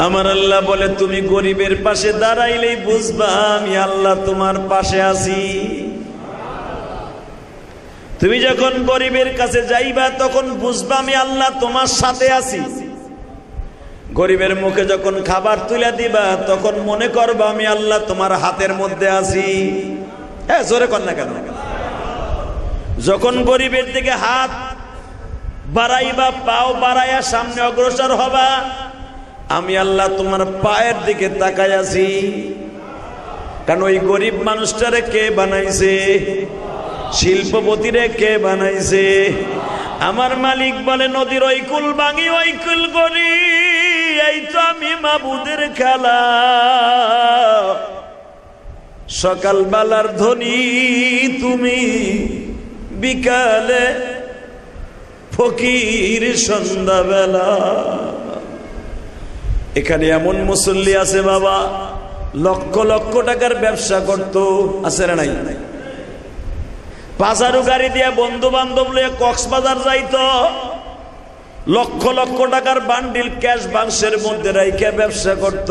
আমার আল্লাহ বলে তুমি গরিবের পাশে দাঁড়াইলেই বুঝবা আমি আল্লাহ তোমার পাশে আছি। তুমি যখন গরিবের কাছে যাইবা তখন বুঝবা আমি আল্লাহ তোমার সাথে আছি। গরিবের মুখে যখন খাবার তুলে দিবা তখন মনে করবা আমি আল্লাহ তোমার হাতের মধ্যে আছি। হ্যাঁ, জোরে কর না কেন? যখন গরিবের দিকে হাত বাড়াইবা, পাও বাড়াইয়া সামনে অগ্রসর হবা, আমি আল্লাহ তোমার পায়ের দিকে তাকাই আছি। কারণ ওই গরিব মানুষটারে কে বানাইছে? শিল্পপতিরে কে বানাইছে? আমার মালিক বলে নদীর ওই কুল ভাঙি ওই কুল গড়ি, এই তো আমি মাবুদের খেলা। সকালবেলার ধনী তুমি, বিকালে ফকির সন্ধ্যাবেলা। এখানে এমন মুসল্লি আছে বাবা, লক্ষ লক্ষ টাকার ব্যবসা করতো, আছে না নাই? পাঁচারু গাড়ি দিয়ে বন্ধু বান্ধব লিয়ে কক্সবাজার যাইতো, লক্ষ লক্ষ টাকার বান্ডিল ক্যাশ বাক্সের মধ্যে রাইখা ব্যবসা করত।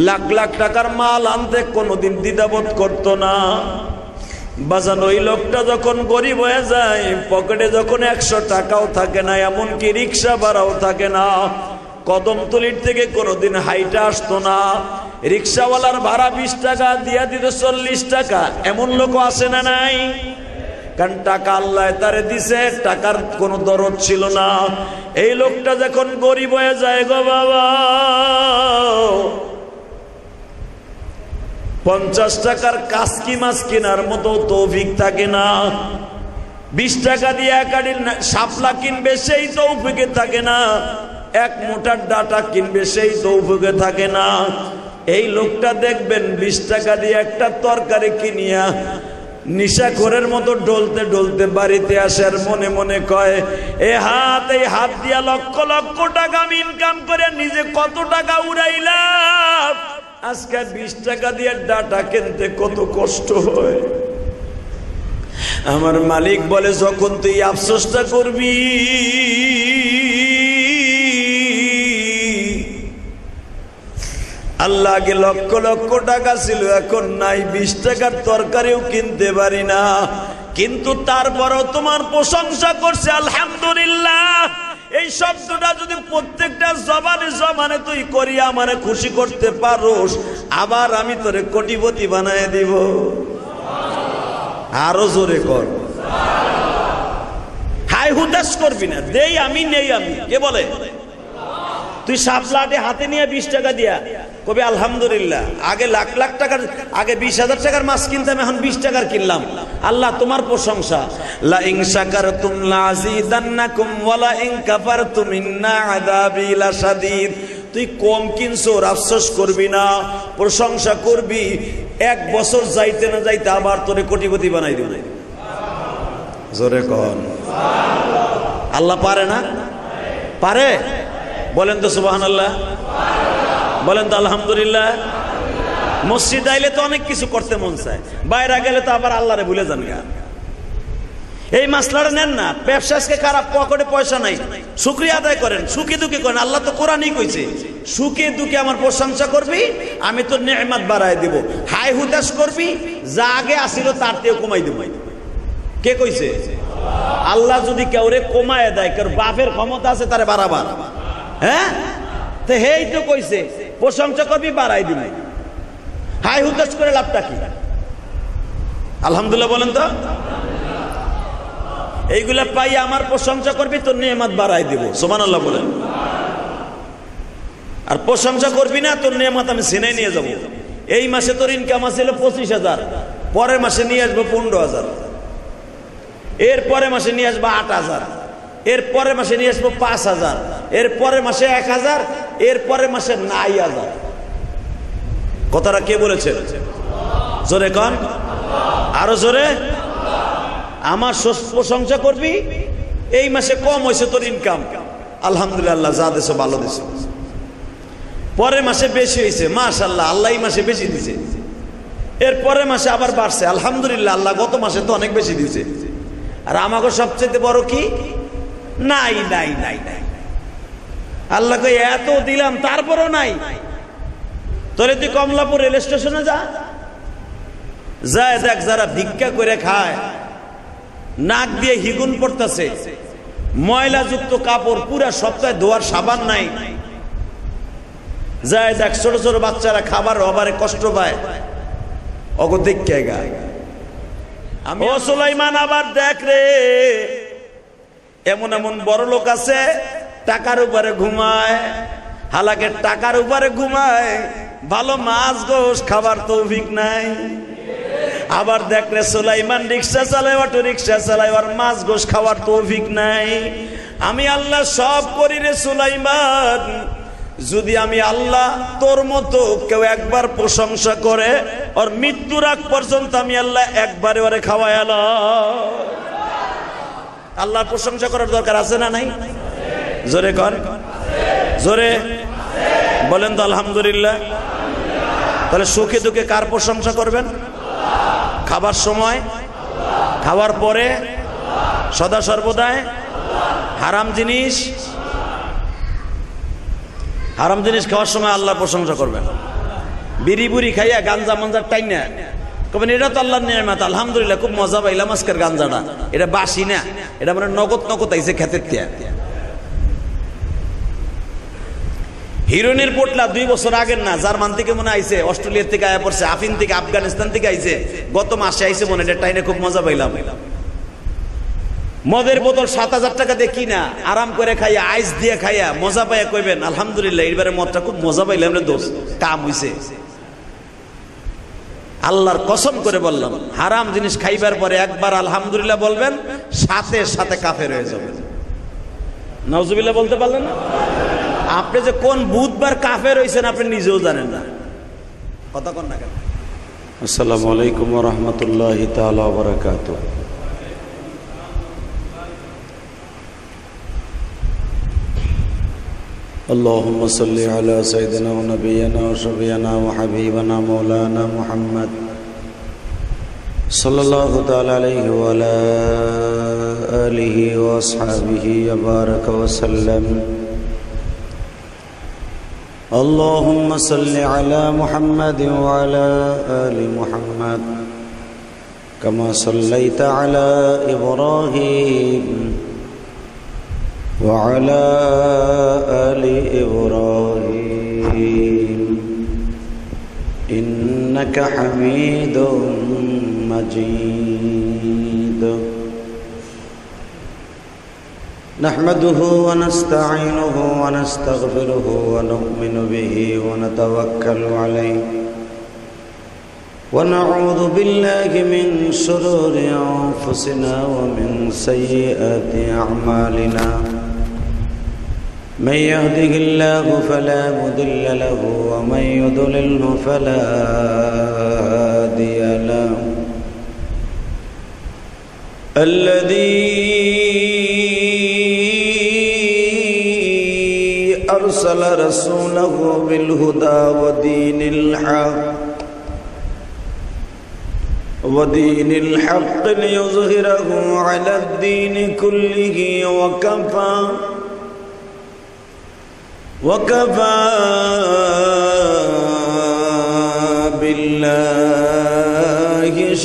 লাখ লাখ টাকার মাল আনতে কোনোদিন দ্বিধাবোধ করতো না। বাজান ওই লোকটা যখন গরিব হয়ে যায়, পকেটে যখন 100 টাকাও থাকে না, এমনকি রিক্সা ভাড়াও থাকে না, কদমতলির থেকে কোনোদিন হাইটা আসতো না, রিক্সাওয়ালার ভাড়া 20 টাকা দিয়া দিত 40 টাকা, এমন লোকও আছে না নাই? কারণ টাকা আল্লাহ তারে দিছে, টাকার কোনো দরদ ছিল না। এই লোকটা যখন গরিব হয়ে যায় গো বাবা, 50 টাকার কাসকি মাছ কেনার মতো তৌফিক থাকে না। 20 টাকা দিয়ে একাডির শাপলা কিনবে সেই তৌফিকে থাকে না। 1 মোটার ডাটা কিনবে সেই তৌফিকে থাকে না। এই লোকটা দেখবেন 20 টাকা দিয়ে একটা তরকারি কিনিয়া নিশাখোরের মতো ডলতে ডলতে বাড়িতে আসে, আর মনে মনে কয় এই হাত দিয়া লক্ষ লক্ষ টাকা আমি ইনকাম করে নিজে কত টাকা উড়াইলাম, আজকে 20 টাকা দিয়ে ডাটা কিনতে কত কষ্ট হয়। আমার মালিক বলে যখন তুই আফসোসটা করবি, আল্লাহ আগে লক্ষ লক্ষ টাকা ছিল, এখন নাই, 20 টাকার তরকারিও কিনতে পারি না, কিন্তু তারপরও তোমার প্রশংসা করছে আলহামদুলিল্লাহ। এই শব্দটা যদি প্রত্যেকটা জবানে জবানে তুই করি আমারে খুশি করতে পারোস, আবার আমি তোরে কোটিপতি বানায় দিব। আরো জোরে কর, হাই হুতাশ করবি না, দেই আমি নেই আমি। কে বলে? তুই সাপলাটে হাতে নিয়ে 20 টাকা দিয়া কবি আলহামদুলিল্লাহ। আগে লাখ লাখ টাকার, আগে 20,000 টাকার মাছ কিনতাম, এখন 20 টাকার কিনলাম, আল্লাহ তোমার প্রশংসা। লা ইন শাকারতুম লাযিদান্নাকুম ওয়া লা ইন কাফারতুম ইন্না আযাবি লাশাদীদ। তুই কম কিনছো আফসোস করবি না, প্রশংসা করবি। 1 বছর যাইতে না যাইতে আবার তোরে কোটিপতি বানাই দিব। জোরে কন সুবহানাল্লাহ। আল্লাহ পারে না? পারে? বলেন তো সুবহানাল্লাহ, বলেন তো আলহামদুলিল্লাহ। মসজিদ আইলে তো অনেক কিছু করতে মন চায়, বাইরে গেলে তো আবার আল্লাহরে ভুলে যান গা। এই মাসলাটা নেন না, ব্যবসা আজকে খারাপ, পকেটে পয়সা নাই, শুকরিয়া আদায় করেন, সুখে দুঃখে করেন। আল্লাহ তো কোরআনই কইছে সুখে দুঃখে আমার প্রশংসা করবি, আমি তো নেয়ামত বাড়ায় দিব। হাই হুতাশ করবি, যা আগে আসিল তার থেকে কমাই দেব। কে কইছে? আল্লাহ যদি কেউরে কমায় দেয়, কেউ বাপের ক্ষমতা আছে তারে বাড়াবার, হ্যাঁ তো হেই তো কইছে প্রশংসা করবি, বাড়াই দিবি। হাই হুতাশ করে লাভটা কি? আলহামদুলিল্লাহ বলেন তো। এইগুলা পাই আমার প্রশংসা করবি, তোর নেয়ামত বাড়াই দিব। সুবহানাল্লাহ বলেন। আর প্রশংসা করবি না, তোর নেয়ামত আমি ছিনাই নিয়ে যাব। এই মাসে তোর ইনকাম আছিল 25,000, পরের মাসে নিয়ে আসবো 15,000, এর পরের মাসে নিয়ে আসবো 8,000, এর পরের মাসে নিয়ে আসবো 5,000, এর পরের মাসে 1,000, এর পরের মাসে 9,000। কথাটা কে বলেছে? জোরে কন, আরো জোরে। আমার প্রশংসা করবি, এই মাসে কম হয়েছে তোর ইনকাম, আলহামদুলিল্লাহ, যা দেশে ভালো দেশে। পরের মাসে বেশি হয়েছে, মাশাআল্লাহ, আল্লাহ এই মাসে বেশি দিছে। এর পরের মাসে আবার বাড়ছে, আলহামদুলিল্লাহ, আল্লাহ গত মাসে তো অনেক বেশি দিছে। আর আমাকে সবচেয়ে বড় কি? নাই নাই নাই নাই। আল্লাহকে এত দিলাম তারপরও নাই, তোরে তুই কমলাপুর রেল স্টেশনে যায় দেখ যারা ভিক্ষা করে খায়, নাক দিয়ে হিগুন পড়তেছে, ময়লা যুক্ত কাপড়, পুরা সপ্তাহে ধোয়ার সাবান নাই, যায় দেখ ছোট ছোট বাচ্চারা খাবার অভাবে কষ্ট পায়, অগো দেখে গায়। ও সুলাইমান আবার দেখ রে, এমন এমন বড় লোক আছে টাকার উপরে ঘুমায়, হালাকে টাকার উপরে ঘুমায়, ভালো মাছ গোশ খাবার তৌফিক নাই। আবার দেখ রে সুলাইমান রিক্সা চালায়, অটো রিক্সা চালায়, আর মাছ গোশ খাওয়ার তৌফিক নাই। আমি আল্লাহ সব করি রে সুলাইমান, যদি আমি আল্লাহ তোর মতো কেউ একবার প্রশংসা করে, আর মৃত্যুর আগ পর্যন্ত আমি আল্লাহ একবারে ওরে খাওয়াই আল্লাহর প্রশংসা করার দরকার আছে না নাই? জোরে কর, জোরে বলেন তো আলহামদুলিল্লাহ। তাহলে সুখে দুঃখে কার প্রশংসা করবেন? খাবার সময়, খাওয়ার পরে, সদা সর্বদাই। হারাম জিনিস খাওয়ার সময় আল্লাহর প্রশংসা করবেন। বিড়ি বুড়ি খাইয়া গাঞ্জা মাঞ্জার টাইম না কবেন এটা তো আল্লাহর নিয়ামত, আলহামদুলিল্লাহ খুব মজা পাইলাম আজকের গাঞ্জাটা, এটা বাসি না, এটা মানে নগদ আইছে খেতের তিয়া। হিরোইনের পোটলা 2 বছর আগের না, জার্মান থেকে মনে আইছে, অস্ট্রেলিয়া থেকে আয়া পড়ছে, আফিন থেকে, আফগানিস্তান থেকে আইছে, গত মাসে আইছে মনে, এটা টাইনে খুব মজা পাইলাম। মদের বোতল 7,000 টাকা দিয়ে কিনা, আরাম করে খাইয়া, আইস দিয়ে খাইয়া মজা পাইয়া কইবেন আলহামদুলিল্লাহ এইবারে মদটা খুব মজা পাইলাম রে দোস্ত, কাম হইছে। আল্লাহর কসম করে বললাম, হারাম জিনিস খাইবার পরে একবার আলহামদুলিল্লাহ বলবেন, সাথে সাথে কাফের হয়ে যাবেন। নাউজুবিল্লাহ বলতে পারলেন না? আপনি যে কোন বুধবার কাফের হইছেন আপনি নিজেও জানেন না। কথা কোন না কেন? আসসালামু আলাইকুম ওয়া রাহমাতুল্লাহি তাআলা ওয়া বারাকাতুহু। اللهم صل على سيدنا ونبينا وشفيعنا وحبيبنا مولانا محمد صلى الله تعالى عليه وعلى آله وأصحابه وبارك وسلم. اللهم صل على محمد وعلى آل محمد كما صليت على إبراهيم وعلى آل إبراهيم إنك حميد مجيد. نحمده ونستعينه ونستغفره ونؤمن به ونتوكل عليه ونعوذ بالله من شرور أنفسنا ومن سيئات أعمالنا. من يهده الله فلا مضل له ومن يضلله فلا هادي له. الذي أرسل رسوله بالهدى ودين الحق ليظهره على الدين كله وكفى بالله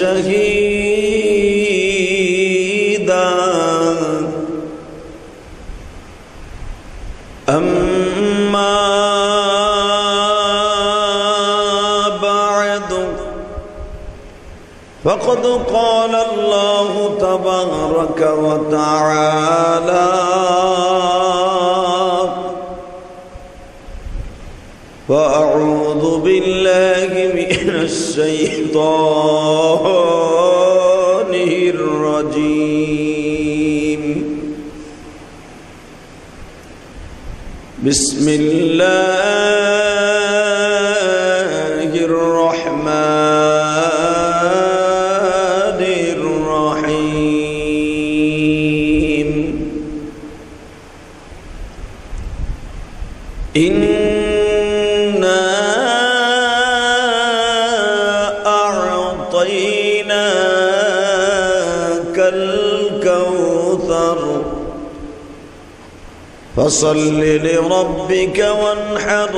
شهيدا. أما بعد فقد قال الله تبارك وتعالى وأعوذ بالله من الشيطان الرجيم. بسم الله الرحمن الرحيم. إنا أعطيناك الكوثر فصل لربك وانحر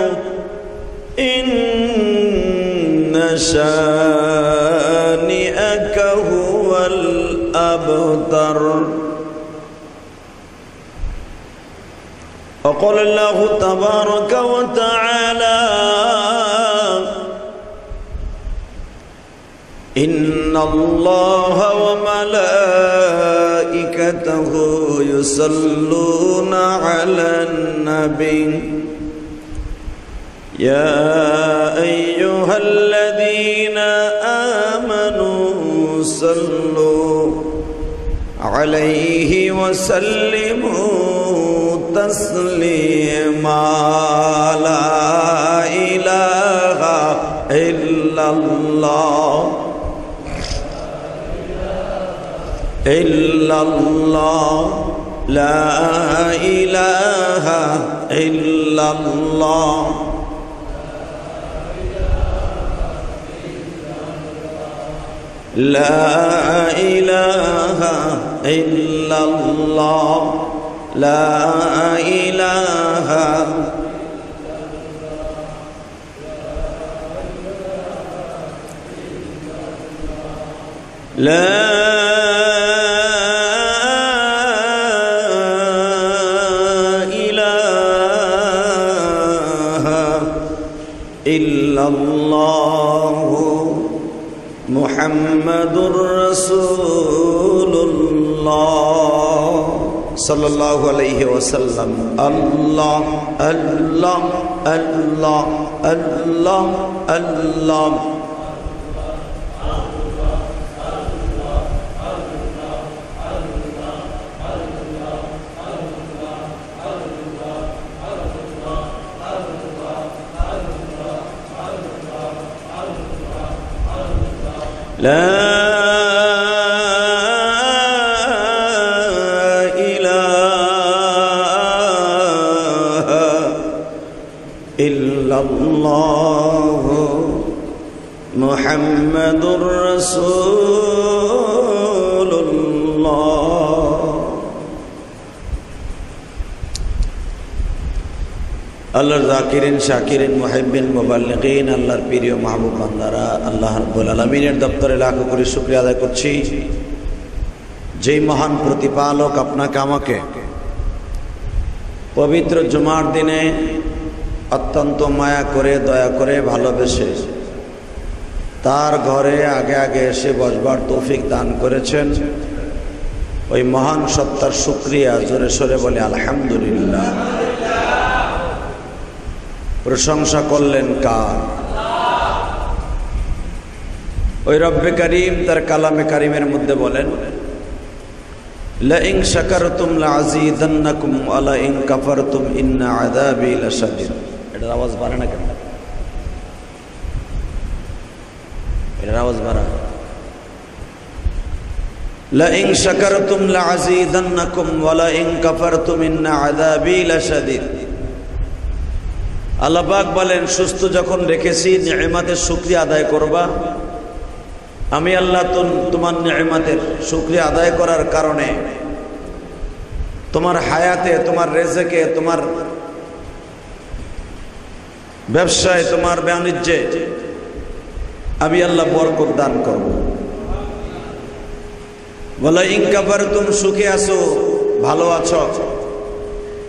إن شانئك هو الأبتر. وقال الله تبارك وتعالى إن الله وملائكته يصلون على النبي يا أيها الذين آمنوا صلوا عليه وسلموا تسليما. لا إله إلا الله إلا الله لا إله إلا الله لا إله إلا الله لا إله لا إلا الله محمد رسول الله صلى الله عليه وسلم. الله الله الله الله الله لا إله إلا الله محمد رسول الله. আল্লাহর জাকিরিন শাকিরিন মুহিব্বিন মুবাল্লিগিন, আল্লাহর প্রিয় মাহবুব বান্দারা, আল্লাহ রাব্বুল আলামিনের দপ্তরে লাখো কোটি শুকরিয়া আদায় করছি, যেই মহান প্রতিপালক আপনাকে আমাকে পবিত্র জুমার দিনে অত্যন্ত মায়া করে দয়া করে ভালোবেসে তার ঘরে আগে আগে এসে বসবার তৌফিক দান করেছেন। ওই মহান সত্তার শুকরিয়া জোরে সোরে বলে আলহামদুলিল্লাহ। প্রশংসা করলেন কার? ওই রব্বে কারীম তার কালামে কারিমের মধ্যে বলেন, লা ইন শাকারতুম লাযীদান্নাকুম ওয়া লা ইন কাফারতুম ইন্না আযাবি লাশাদীদ। এটার আওয়াজ বাড়ে না কেন? এটার আওয়াজ বাড়া। লা ইন শাকারতুম লাযীদান্নাকুম ওয়া লা ইন কাফারতুম ইন্না আযাবি লাশাদীদ। আল্লাহ পাক বলেন, সুস্থ যখন রেখেছি নিয়ামতের শুকরিয়া আদায় করবা। আমি আল্লাহ তোমার নিয়ামতের শুকরিয়া আদায় করার কারণে তোমার হায়াতে, তোমার রেজেকে, তোমার ব্যবসায়, তোমার বাণিজ্যে আমি আল্লাহ বরকত দান করব। ওয়ালা ইন কাফারতুম, সুখে আছো, ভালো আছো,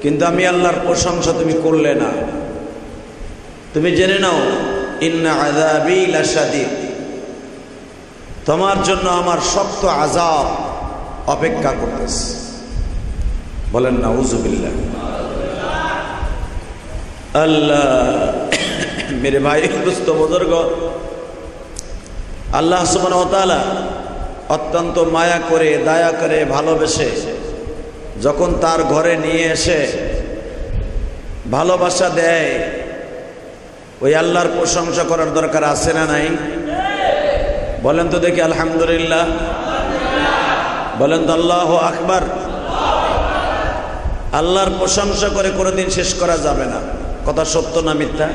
কিন্তু আমি আল্লাহর প্রশংসা তুমি করলে না। তুমি জেনে নাও, ইন্না আযাবি লাশাদীদ, তোমার জন্য আমার শক্ত আযাব অপেক্ষা করতেছে। বলেন নাউযুবিল্লাহ। আল্লাহ মেরে ভাই দোস্ত বুজুর্গ, আল্লাহ সুবহানাহু ওয়া তাআলা অত্যন্ত মায়া করে দয়া করে ভালোবেসে যখন তার ঘরে নিয়ে এসে ভালোবাসা দেয়, ওই আল্লাহর প্রশংসা করার দরকার আছে না নাই? বলেন তো দেখি আলহামদুলিল্লাহ। বলেন তো আল্লাহু আকবার। আল্লাহর প্রশংসা করে কোনোদিন শেষ করা যাবে না। কথা সত্য না মিথ্যা?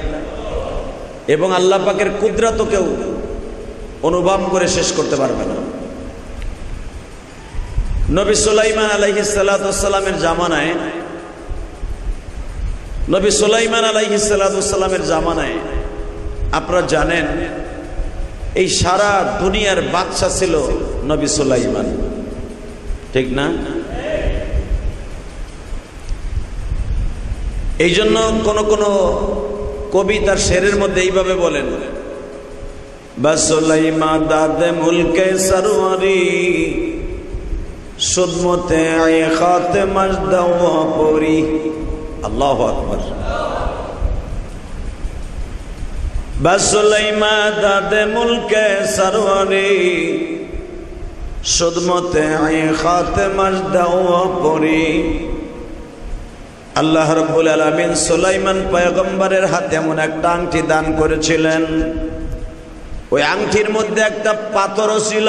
এবং আল্লাহ পাকের কুদরতও কেউ অনুভব করে শেষ করতে পারবে না। নবী সুলাইমান আলাইহিস সালাতু ওয়াস সালামের জামানায় নবী সুলাইমান আলাইহিস সালামের জামানায় আপনারা জানেন এই সারা দুনিয়ার বাদশা ছিল নবী সুলাইমান, ঠিক না? এই জন্য কোন কোন কবি তার শেরের মধ্যে এইভাবে বলেন, বাসুলাইমা দাদে মুলকে সরওয়ারি সুদমতে আয়ে খাতেমাস দাওয়া পরি। আল্লাহু আকবার। বাসুলাইমা দাদে মুলকে সরওয়ারি সুদমতে আয়ে খাতেমাস দাওয়া পরি। আল্লাহ রাব্বুল আলামিন সুলাইমান পয়গম্বরের হাতে এমন একটা আংটি দান করেছিলেন, ওই আংটির মধ্যে একটা পাথরও ছিল।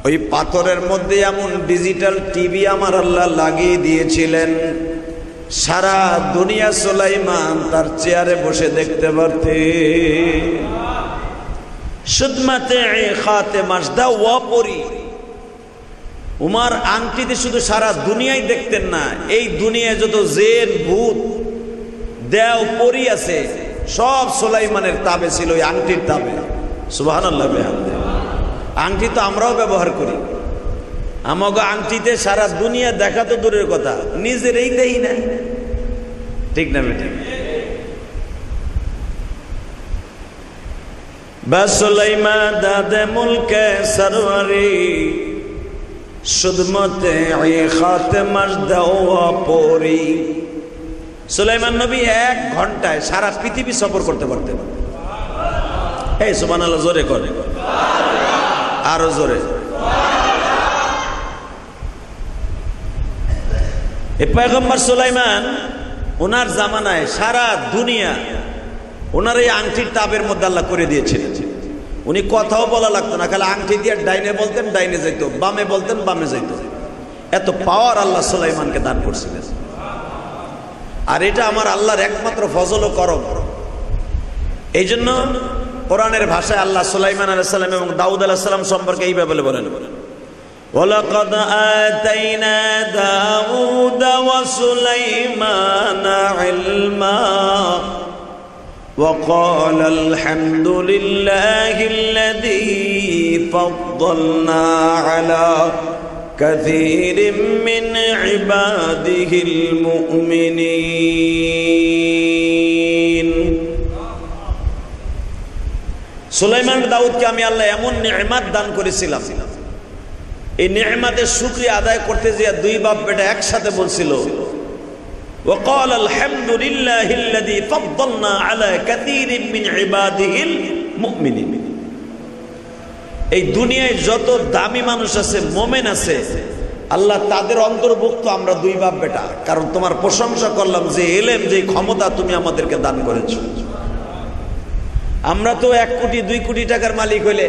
ওই পাথরের মধ্যে এমন ডিজিটাল টিভি আমার আল্লাহ লাগিয়ে দিয়েছিলেন, সারা দুনিয়া সুলাইমান তার চেয়ারে বসে দেখতে পারতে। সুদমাতে খাতেমাস দাওয়া পরি। উমার আংটিতে শুধু সারা দুনিয়ায় দেখতেন না, এই দুনিয়ায় যত জেন ভূত দেও পরি আছে সব সুলাইমানের তাবে ছিল, ওই আংটির তাবে। সুবহানাল্লাহ। আংটি তো আমরাও ব্যবহার করি, আমাকে আংটিতে সারা দুনিয়া দেখা তো দূরের কথা, নিজেরই দেই না, ঠিক না বেটা? বাসুলাইমা দাদে মুলকে সরওয়ারি সুদমতে আয়ে খাতেমাস দাওয়া পরি। সুলাইমান নবী 1 ঘন্টায় সারা পৃথিবী সফর করতে পারতেন। এই সুবহানাল্লাহ জোরে করে, আরো জোরে। এই পয়গম্বর সুলাইমান ওনার জামানায় সারা দুনিয়া ওনার এই আংটির তাবের মধ্যে আল্লাহ করে দিয়েছিলেন। উনি কথাও বলা লাগতো না, খালি আংটি দিয়ে ডাইনে বলতেন ডাইনে যাইতো, বামে বলতেন বামে যাইতো। এত পাওয়ার আল্লাহ সুলাইমানকে দান করছিলেন। আর এটা আমার আল্লাহর একমাত্র ফজল ও করম। এই জন্য কোরআনের ভাষায় আল্লাহ সুলাইমান আলাইহিস সালাম এবং দাউদ আলাইহিস সালাম সম্পর্কে এইভাবে বলেন, ওয়ালাকাদ আতাইনা দাউদ ওয়া সুলাইমানা ইলমা وقال الحمد لله الذي فضلنا على كثير من عباده المؤمنين। সুলাইমান দাউদকে আমি আল্লাহ এমন নিয়ামত দান করেছিলাম, এই নিয়ামতের শুকরিয়া আদায় করতে যে দুই বাপ বেটা একসাথে বলছিল, وقال الحمد لله الذي فضلنا على كثير من عباده المؤمنين। এই দুনিয়ায় যত দামি মানুষ আছে, মুমিন আছে, আল্লাহ তাদের অন্তর্ভুক্ত আমরা দুই বাপ বেটা। কারণ তোমার প্রশংসা করলাম যে ইলম, যে ক্ষমতা তুমি আমাদেরকে দান করেছো। আমরা তো 1 কোটি 2 কোটি টাকার মালিক হইলে,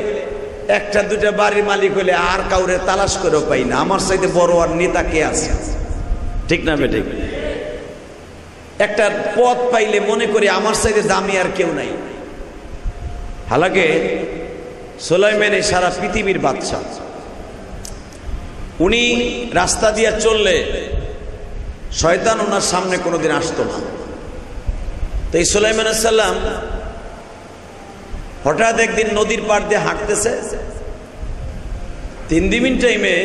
1টা 2টা বাড়ির মালিক হইলে আর কাউরে তালাশ করেও পাই না, আমার চাইতে বড় আর নেতা কে আছে, ঠিক না বেঠিক? একটা পদ পাইলে মনে করি আমার চাইতে দামি আর কেউ নাই। হালাকে সুলাইমান সারা পৃথিবীর বাদশা। উনি রাস্তা দিয়ে চললে শয়তান ওনার সামনে কোনোদিন আসতো না। তো এই সুলাইমান আলাইহিস সালাম হঠাৎ একদিন নদীর পাড় দিয়ে হাঁটতেছে, 3 দিন টাইমে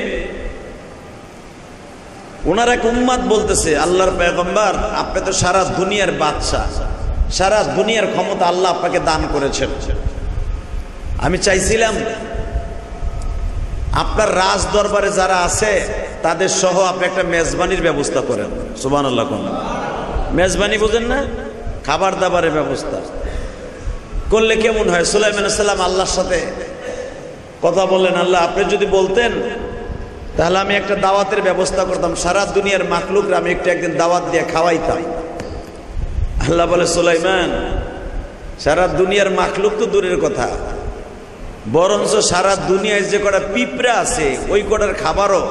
ওনার এক উম্মত বলতেছে, আল্লাহর পয়গম্বর আপনি তো সারা দুনিয়ার বাদশা, সারা দুনিয়ার ক্ষমতা আল্লাহ আপনাকে দান করেছেন। আমি চাইছিলাম আপনার রাজ দরবারে যারা আছে তাদের সহ আপনি একটা মেজবানির ব্যবস্থা করেন। সুবহানাল্লাহ। মেজবানি বুঝেন না? খাবার দাবারের ব্যবস্থা করলে কেমন হয়? সুলাইমান আলাইহিস সালাম আল্লাহর সাথে কথা বললেন, আল্লাহ আপনি যদি বলতেন তাহলে আমি একটা দাওয়াতের ব্যবস্থা করতাম, সারা দুনিয়ার মাখলুকরা আমি একদিন দাওয়াত দিয়ে খাওয়াইতাম। আল্লাহ বলে, সুলাইমান সারা দুনিয়ার মাখলুক তো দূরের কথা, বরঞ্চ সারা দুনিয়ায় যে কটা পিঁপড়া আছে ওই কটার খাবারও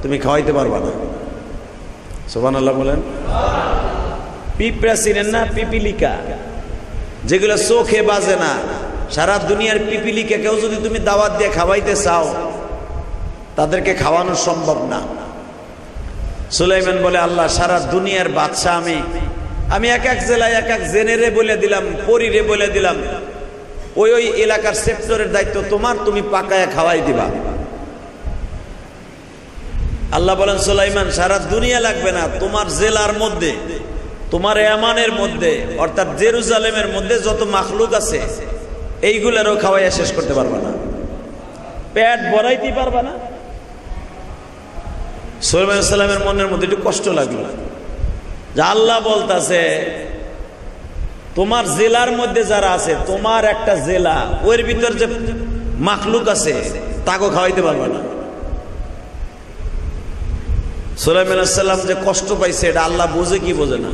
তুমি খাওয়াইতে পারবা না। সুবহানাল্লাহ বলেন। পিঁপড়া চিনেন না? পিপিলিকা, যেগুলো চোখে বাজে না, সারা দুনিয়ার পিপিলিকাকেও যদি তুমি দাওয়াত দিয়ে খাওয়াইতে চাও তাদেরকে খাওয়ানো সম্ভব না। সুলাইমান বলে, আল্লাহ সারা দুনিয়ার বাদশা আমি, আমি এক এক জেলায় এক এক জেনেরে বলে দিলাম, পরিরে বলে দিলাম, ওই ওই এলাকার সেক্টরের দায়িত্ব তোমার, তুমি পাকায় খাওয়াই দিবা। আল্লাহ বলেন সুলাইমান সারা দুনিয়া লাগবে না, তোমার জেলার মধ্যে, তোমার ইয়ামানের মধ্যে অর্থাৎ জেরুজালেমের মধ্যে যত মাখলুক আছে এইগুলারও খাওয়াইয়া শেষ করতে পারবা না, পেট ভরাইতে পারবা না। সুলাইমান আলাইহিস সালামের মনের মধ্যে একটু কষ্ট লাগলো যে আল্লাহ বলতাছে তোমার জেলার মধ্যে যারা আছে, তোমার একটা জেলা, ওর ভিতর যে মাখলুক আছে তাকে খাওয়াইতে পারবা না। সুলাইমান আলাইহিস সালাম যে কষ্ট পাইছে এটা আল্লাহ বোঝে কি বোঝে না?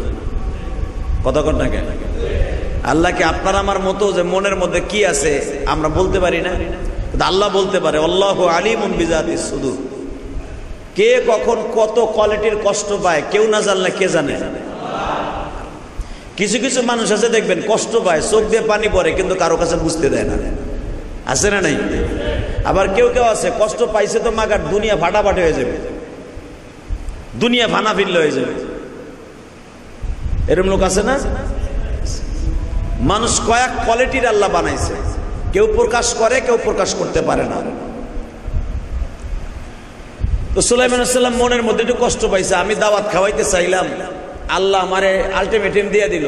কথা কর না কেন? আল্লাহ কি আপনার আমার মতো যে মনের মধ্যে কি আছে আমরা বলতে পারি না? আল্লাহ বলতে পারে, আল্লাহু আলিমুন বিযাতিস সুদূর। কে কখন কত কোয়ালিটির কষ্ট পায় কেউ না জানলে কে জানে? কিছু কিছু মানুষ আছে দেখবেন কষ্ট পায়, চোখ দিয়ে পানি পড়ে, কিন্তু কারো কাছে বুঝতে দেয় না, আছে না নাই? আবার কেউ কেউ আছে কষ্ট পাইছে তো মাগার দুনিয়া ফাটাফাটি হয়ে যাবে, দুনিয়া ভানা ফিরলে হয়ে যাবে, এরকম লোক আছে না? মানুষ কয়েক কোয়ালিটির আল্লাহ বানাইছে, কেউ প্রকাশ করে কেউ প্রকাশ করতে পারে না। তো সুলাইমান আলাইহিস সালাম মনের মধ্যে একটু কষ্ট পাইছে, আমি দাওয়াত খাওয়াইতে চাইলাম, আল্লাহ আমারে আলটিমেটাম দিয়ে দিল,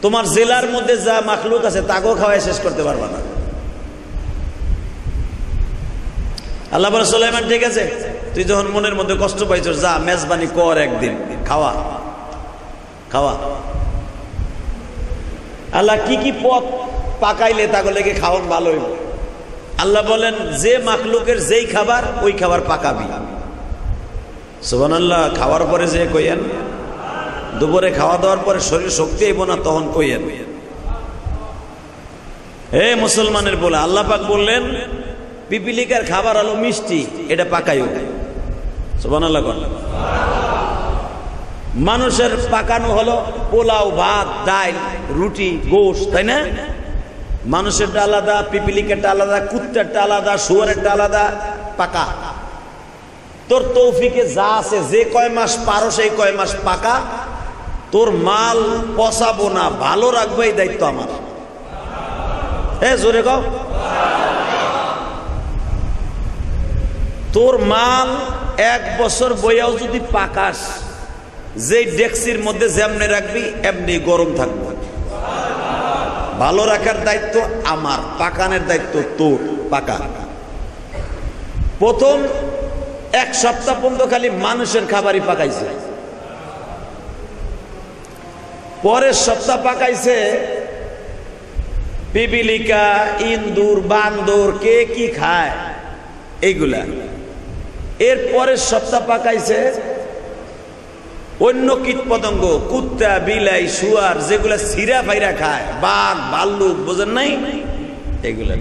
তোমার জেলার মধ্যে যা মাখলুক আছে তাকেও খাওয়াই শেষ করতে পারবা না। আল্লাহ বলে সুলাইমান ঠিক আছে, তুই যখন মনের মধ্যে কষ্ট পাইছস যা মেজবানি কর, একদিন খাওয়া খাওয়া। আল্লাহ কি কি পথ পাকাইলে তাকে লেগে খাওয়ান ভালো হইব? আল্লাহ বলেন যে মাখলুকের যেই খাবার ওই খাবার পাকাবি। সুবহানাল্লাহ। খাওয়ার পরে যে কইয়েন, দুপুরে খাওয়া দাওয়ার পরে শরীর শক্তি হইব না তখন কইয়েন। হে মুসলমানের বলে আল্লাহ পাক বললেন পিপিলিকার খাবার হলো মিষ্টি, এটা পাকাইও। সুবহানাল্লাহ। মানুষের পাকানো হলো পোলাও, ভাত, ডাল, রুটি, গোশত, তাই না? মানুষেরটা আলাদা, পিপিলিকারটা আলাদা, কুত্তারটা আলাদা, শুয়ারেরটা আলাদা পাকা। তোর তৌফিকে যা আছে, যে কয় মাস পারো সেই কয় মাস পাকা। তোর মাল পচাবো না, ভালো রাখবো, এই দায়িত্ব আমার। হ্যাঁ জোরে কও। তোর মাল 1 বছর বইয়াও যদি পাকাস, যেই ডেক্সির মধ্যে যেমনি রাখবি এমনি গরম থাকবে। ভালো রাখার দায়িত্ব আমার, পাকানের দায়িত্ব তোর। পাকা প্রথম 1 সপ্তাহ পর্যন্ত খালি মানুষের খাবারই পাকাইছে, পরের সপ্তাহ পাকাইছে পিপিলিকা, ইন্দুর, বান্দর, কে কি খায় এইগুলা। এর পরের সপ্তাহ পাকাইছে অন্য কীট পতঙ্গ, কুত্তা, বিলাই, শুয়ার, যেগুলা ছিঁড়া ফাইরা খায়, বাঘ, ভাল্লুক, বোঝেন নাই এগুলা।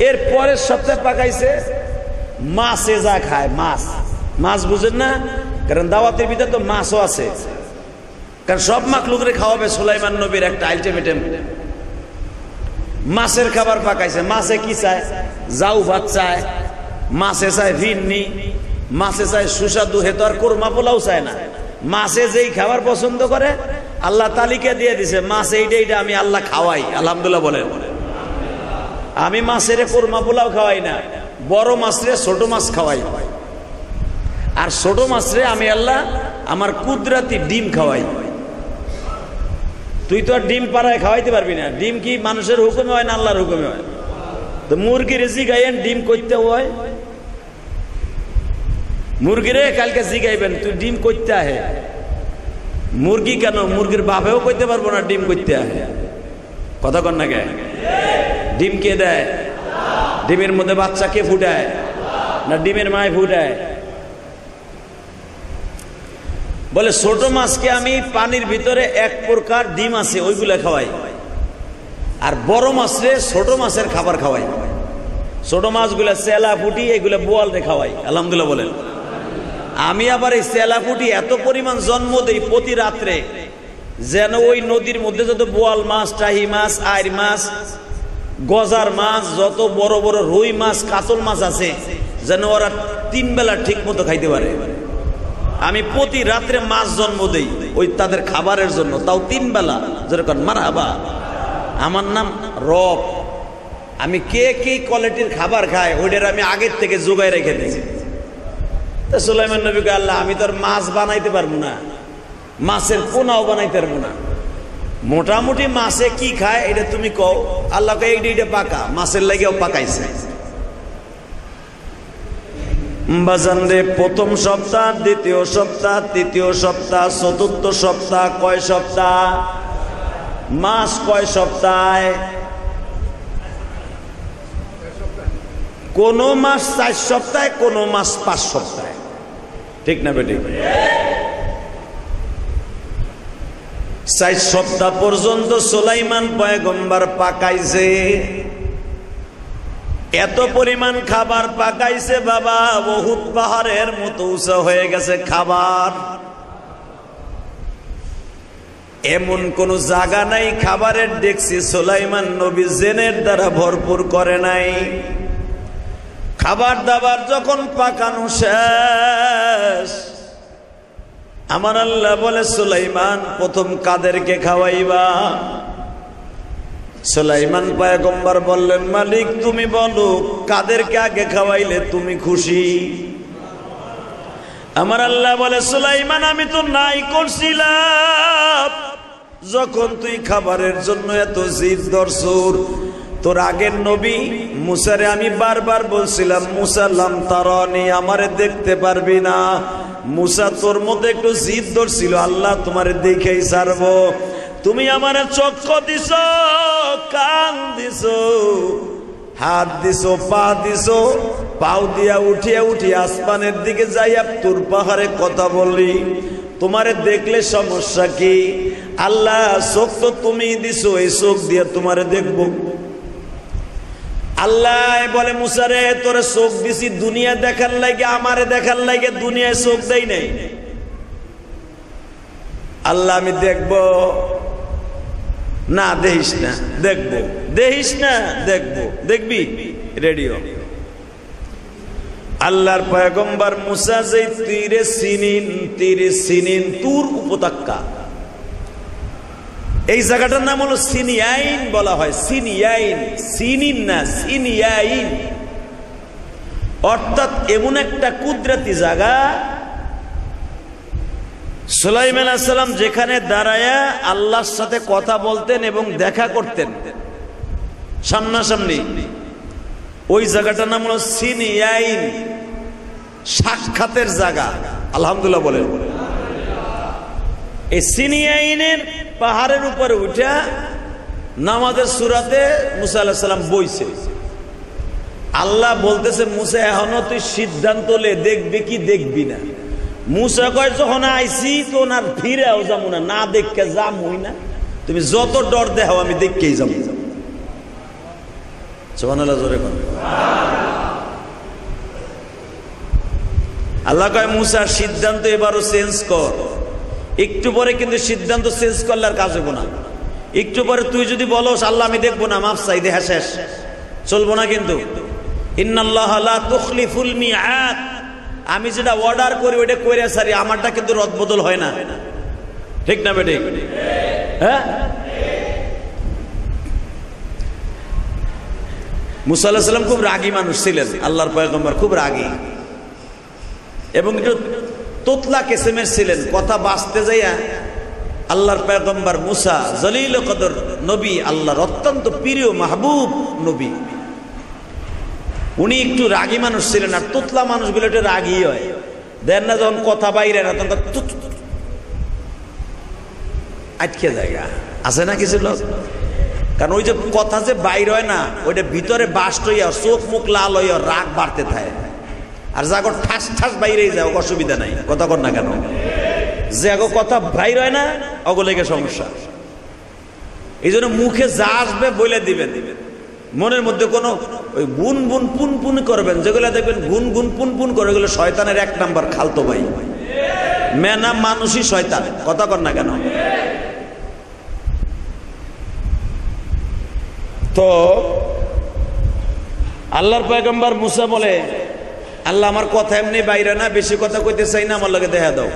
এর পরের সপ্তাহে পাকাইছে মাছে যা খায়, মাছ। মাছ বুঝেন না? কারণ দাওয়াতের ভিতরে তো মাছও আছে, কারণ সব মাখলুকরে খাওয়াবে সুলাইমান নবীর একটা আলটিমেটাম। মাছের খাবার পাকাইছে। মাছে কি চায়? জাউ ভাত চায়, মাছে চায় ভিন্নি, মাছে চায় সুস্বাদু, হেতু আর কোরমা পোলাও চায় না। মাছে যেই খাবার পছন্দ করে আল্লাহ তালিকা দিয়ে দিছে, মাছ এইটা এইটা আমি আল্লাহ খাওয়াই। আলহামদুলিল্লাহ বলেন। আমি মাছের কোরমা পোলাও খাওয়াই না, বড় মাছরে ছোট মাছ খাওয়াই, আর ছোট মাছরে আমি আল্লাহ আমার কুদরতি ডিম খাওয়াই। তুই তো আর ডিম পাড়ায় খাওয়াইতে পারবি না। ডিম কি মানুষের হুকুমে হয় না আল্লাহর হুকুমে হয়? তো মুরগির জিগাইয়েন ডিম করতে হয়, মুরগিরে কালকে জিগাইবেন তুই ডিম করতে আহে। মুরগি কেন, মুরগির বাপেও কইতে পারবো না ডিম করতে আহে। কথা কন না কে? ডিম কে দেয়? ডিমের মধ্যে বাচ্চা কে ফুটায়? না ডিমের মায় ফুটায়? বলে ছোট মাছকে আমি পানির ভিতরে 1 প্রকার ডিম আছে ওইগুলা খাওয়াই, আর বড় মাছরে ছোট মাছের খাবার খাওয়াই। ছোট মাছগুলা চেলা ফুটি এগুলা বোয়ালরে খাওয়াই। আলহামদুলিল্লাহ বলেন। আমি আবার এই চেলা ফুটি এত পরিমাণ জন্ম দেই প্রতি রাত্রে, যেন ওই নদীর মধ্যে যত বোয়াল মাছ, টাহি মাছ, আইর মাছ, গজার মাছ, যত বড় বড় রুই মাছ, কাতল মাছ আছে, যেন ওরা 3 বেলা ঠিক মতো খাইতে পারে। আমি প্রতি রাত্রে মাছ জন্ম দেই। ওই তাদের খাবারের জন্য, তাও 3 বেলা, যেরকম মারহাবা, আমার নাম রব, আমি কে কি কোয়ালিটির খাবার খাই ওইটার আমি আগের থেকে জোগায় রেখে দিয়েছি। তো সুলাইমান নবী কয়, আল্লাহ আমি তো আর মাছ বানাইতে পারবো না, মাছের পোনাও বানাইতে পারবো না, মোটামুটি মাছে কি খায় এটা তুমি কও। আল্লাহ কয় এইটা পাকা, মাছের লাগেও পাকাইছে। বাজান রে, প্রথম সপ্তাহ, দ্বিতীয় সপ্তাহ, তৃতীয় সপ্তাহ, চতুর্থ সপ্তাহ, কয় সপ্তাহ? মাস কয় সপ্তাহ? কোন মাস 4 সপ্তাহে, কোন মাস 5 সপ্তাহে, ঠিক না বেটি? 4 সপ্তাহ পর্যন্ত সুলাইমান পয়গম্বর পাকাইছে, এত পরিমাণ খাবার পাকাইছে বাবা, বহুত পাহাড়ের মতো উঁচা হয়ে গেছে খাবার। এমন কোন জায়গা নাই খাবারের দেখছি সুলাইমান নবী জেনের দ্বারা ভরপুর করে নাই। খাবার দাবার যখন পাকানো শেষ, আমার আল্লাহ বলে, সুলাইমান প্রথম কাদেরকে খাওয়াইবা? সুলাইমান পয়গম্বর বললেন, মালিক তুমি বলো কাদেরকে আগে খাওয়াইলে তুমি খুশি? আমার আল্লাহ বলে, সুলাইমান আমি তো নাই করছিলাম, যখন তুই খাবারের জন্য এত জিদ ধরছুর, তোর আগের নবী মুসারে আমি বারবার বলছিলাম, মুসা লাম তারানি, আমারে দেখতে পারবি না। মুসা তোর মধ্যে একটু জিদ ধরছিল, আল্লাহ তোমারে দেখেই ছাড়বো। তুমি আমারে চক্ষু দিছো, কান দিছো, হাত দিছো, পা দিছো, পাও দিয়া উঠিয়া উঠিয়া আসমানের দিকে যাইয়া তোর পাহাড়ে কথা বলি, তোমারে দেখলে সমস্যা কি? আল্লাহ চোখ তো তুমি দিছো, এই চোখ দিয়ে তোমারে দেখবো। আল্লাহ বলে, মুসারে তোরে চোখ দিছি দুনিয়া দেখার লাগে, আমারে দেখার লাগে, দুনিয়ায় চোখ দেই নাই। আল্লাহ আমি দেখবো না? দেখিস না, দেখবো। দেখিস না, দেখবো। দেখবি? রেডিও। আল্লাহর পয়গম্বর মুসা যে তীরে সিনিন তুর উপত্যকা, এই জায়গাটার নাম হলো সিনিয়াইন বলা হয়। সিনিয়াইন, সিনিন না, সিনিয়াইন, অর্থাৎ এমন একটা কুদরতি জায়গা। সুলাইমান আলাইহিস সালাম যেখানে দাঁড়ায়া আল্লাহর সাথে কথা বলতেন এবং দেখা করতেন সামনাসামনি, ওই জায়গাটার নাম হলো সিনিয়াইন, সাক্ষাতের জায়গা। আলহামদুলিল্লাহ বলেন। এই সিনিয়াইনের পাহাড়ের উপরে উঠা নামাজের সূরাতে মুসা আলাইহিস সালাম বইছে। আল্লাহ বলতেছে, মুসা এখনো তুই সিদ্ধান্ত লে, দেখবি কি দেখবি না। মুসা কয়, যখন আইসি তো না ফিরেও যাবো না, না দেখে যামই না, তুমি যত ডর দেখাও আমি দেখেই যাবো। সুবহানাল্লাহ, জোরে বল। আল্লাহ কয়, মুসা সিদ্ধান্ত এবারও চেঞ্জ কর। একটু পরে কিন্তু সিদ্ধান্ত চেঞ্জ করলে আর কাজ হবো না। একটু পরে তুই যদি বলস আল্লাহ আমি দেখবো না, মাফ চাই, দেখা শেষ, চলবো না কিন্তু। ইন্নাল্লাহ লা তুখলিফুল মিআদ, আমি যেটা অর্ডার করি ওইটা কইরা সারি, আমারটা কিন্তু রদবদল হয় না, ঠিক না বেটি? হ্যাঁ, মুসা আলাইহিস সালাম খুব রাগী মানুষ ছিলেন, আল্লাহর পয়গম্বর খুব রাগী এবং একটু তোতলা কিসিমের ছিলেন। কথা বাঁচতে যাইয়া আল্লাহর পয়গম্বর মুসা জলিল কদর নবী, আল্লাহর অত্যন্ত প্রিয় মাহবুব নবী, উনি একটু রাগী মানুষ ছিলেন। আর তোতলা মানুষগুলো একটু রাগী হয়, দেন না যখন কথা বাইরে না তখন আটকে জায়গা আছে না কিছু লোক। কারণ ওই যে কথা যে বাইর হয় না, ওইটা ভিতরে বাস্ট হইয়া চোখ মুখ লাল হইয়া রাগ বাড়তে থাকে। আর যাগো ঠাস ঠাস বাইরেই যাও, অসুবিধা নাই, কথা কর না কেন? যে আগো কথা বাইর হয় না, অগলেগে সমস্যা। এই জন্য মুখে যা আসবে বলে দিবেন, মনের মধ্যে কোনো ওই গুন গুন পুন পুন করবেন, যেগুলো দেখবেন গুন গুন পুন পুন করে, ওগুলো শয়তানের 1 নাম্বার খালতো ভাই। মেনা মানুষই শয়তান, কথা কর না কেন? তো আল্লাহর পয়গম্বর মুসা বলে, আল্লাহ আমার কথা এমনি বাইরে না, বেশি কথা কইতে চাই না, আমার লগে দেখা দাও।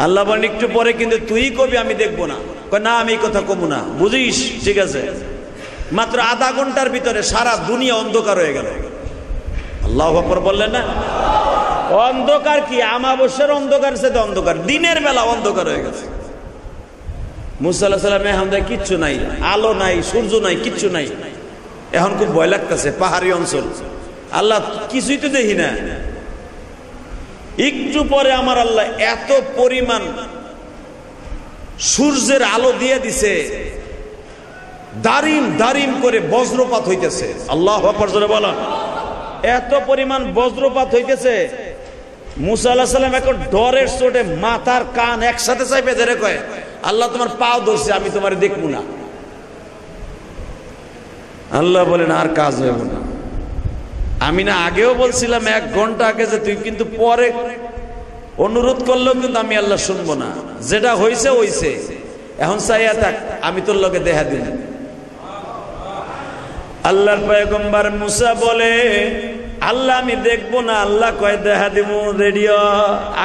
আল্লাহ বলেন একটু পরে কিন্তু তুই কবি আমি দেখবো না। কয় না আমি এই কথা কব না, বুঝিস? ঠিক আছে। মাত্র আধা ঘন্টার ভিতরে সারা দুনিয়া অন্ধকার হয়ে গেল। আল্লাহু আকবার বললেন না? অন্ধকার কি, আমাবস্যার অন্ধকার সাথে অন্ধকার, দিনের বেলা অন্ধকার হয়ে গেছে। মুসা আলাইহিস সালাম এখন দেখে কিচ্ছু নাই, আলো নাই, সূর্য নাই, কিচ্ছু নাই। এখন খুব ভয় লাগতেছে, পাহাড়ি অঞ্চল, আল্লাহ কিছুই তো দেখি না। একটু পরে আমার আল্লাহ এত পরিমাণ সূর্যের আলো দিয়ে দিছে, দারিম দারিম করে বজ্রপাত হইতেছে। আল্লাহু আকবার জোরে বলেন। এত পরিমাণ বজ্রপাত হইতেছে, মুসা আলাইহিস সালাম এখন ডরের চোটে মাথার কান একসাথে চাইপে ধরে কয়, আল্লাহ তোমার পাও ধরছে, আমি তোমার দেখবো না। আল্লাহ বলেন আর কাজ হবে না। আমি না আগেও বলছিলাম 1 ঘন্টা আগে যে তুই কিন্তু পরে অনুরোধ করলেও কিন্তু আমি আল্লাহ শুনবো না, যেটা হয়েছে হয়েছে, এখন চাইয়া থাক, আমি তোর লগে দেখা দিন। আল্লাহর পয়গম্বর মুসা বলে, আল্লাহ আমি দেখবো না। আল্লাহ কয় দেখা দিব, রেডিও।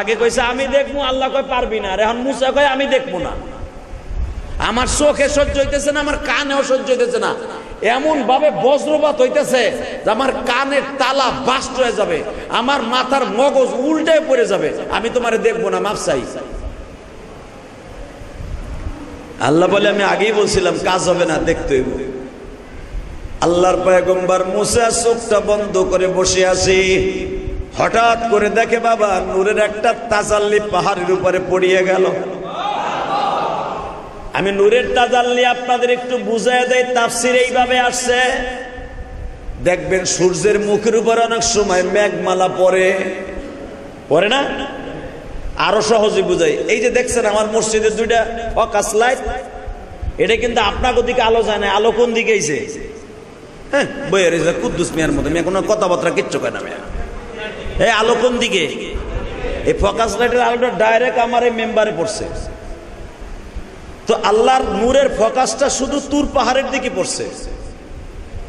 আগে কইছে আমি দেখবো, আল্লাহ কয় পারবি না। আর এখন মুসা কয় আমি দেখবো না। আমার চোখে সহ্য হইতেছে না, আমার কানেও সহ্য হইতেছে না। এমন ভাবে বজ্রপাত হইতেছে যে আমার কানের তালা বাস্ট হয়ে যাবে, আমার মাথার মগজ উল্টে পড়ে যাবে। আমি তোমারে দেখবো না, মাফ চাই। আল্লাহ বলে আমি আগেই বলছিলাম কাজ হবে না, দেখতে হইব। আল্লাহর পয়গম্বর মুসা চোখটা বন্ধ করে বসে আছে, হঠাৎ করে দেখে বাবা নূরের একটা তাজাল্লি পাহাড়ের উপরে পড়িয়ে গেল। আমি নূরের তাজাল্লি আপনাদের একটু বুঝায় দেই, তাফসির এইভাবে আসছে। দেখবেন সূর্যের মুখের উপর অনেক সময় মেঘমালা পড়ে না? আরো সহজে বুঝাই, এই যে দেখছেন আমার মসজিদের 2টা ফোকাস লাইট, এটা কিন্তু আপনার দিকে আলো যায় না। আলো কোন দিকে আইছে? হ্যাঁ, বইয়ের কুদ্দুস মিয়ার মতো মেয়ে কোনো কথাবার্তা কিচ্ছু কয় না। এই আলো কোন দিকে? এই ফোকাস লাইটের আলোটা ডাইরেক্ট আমার এই মেম্বারে পড়ছে। তো আল্লাহর নূরের ফোকাসটা শুধু তুর পাহাড়ের দিকে পড়ছে।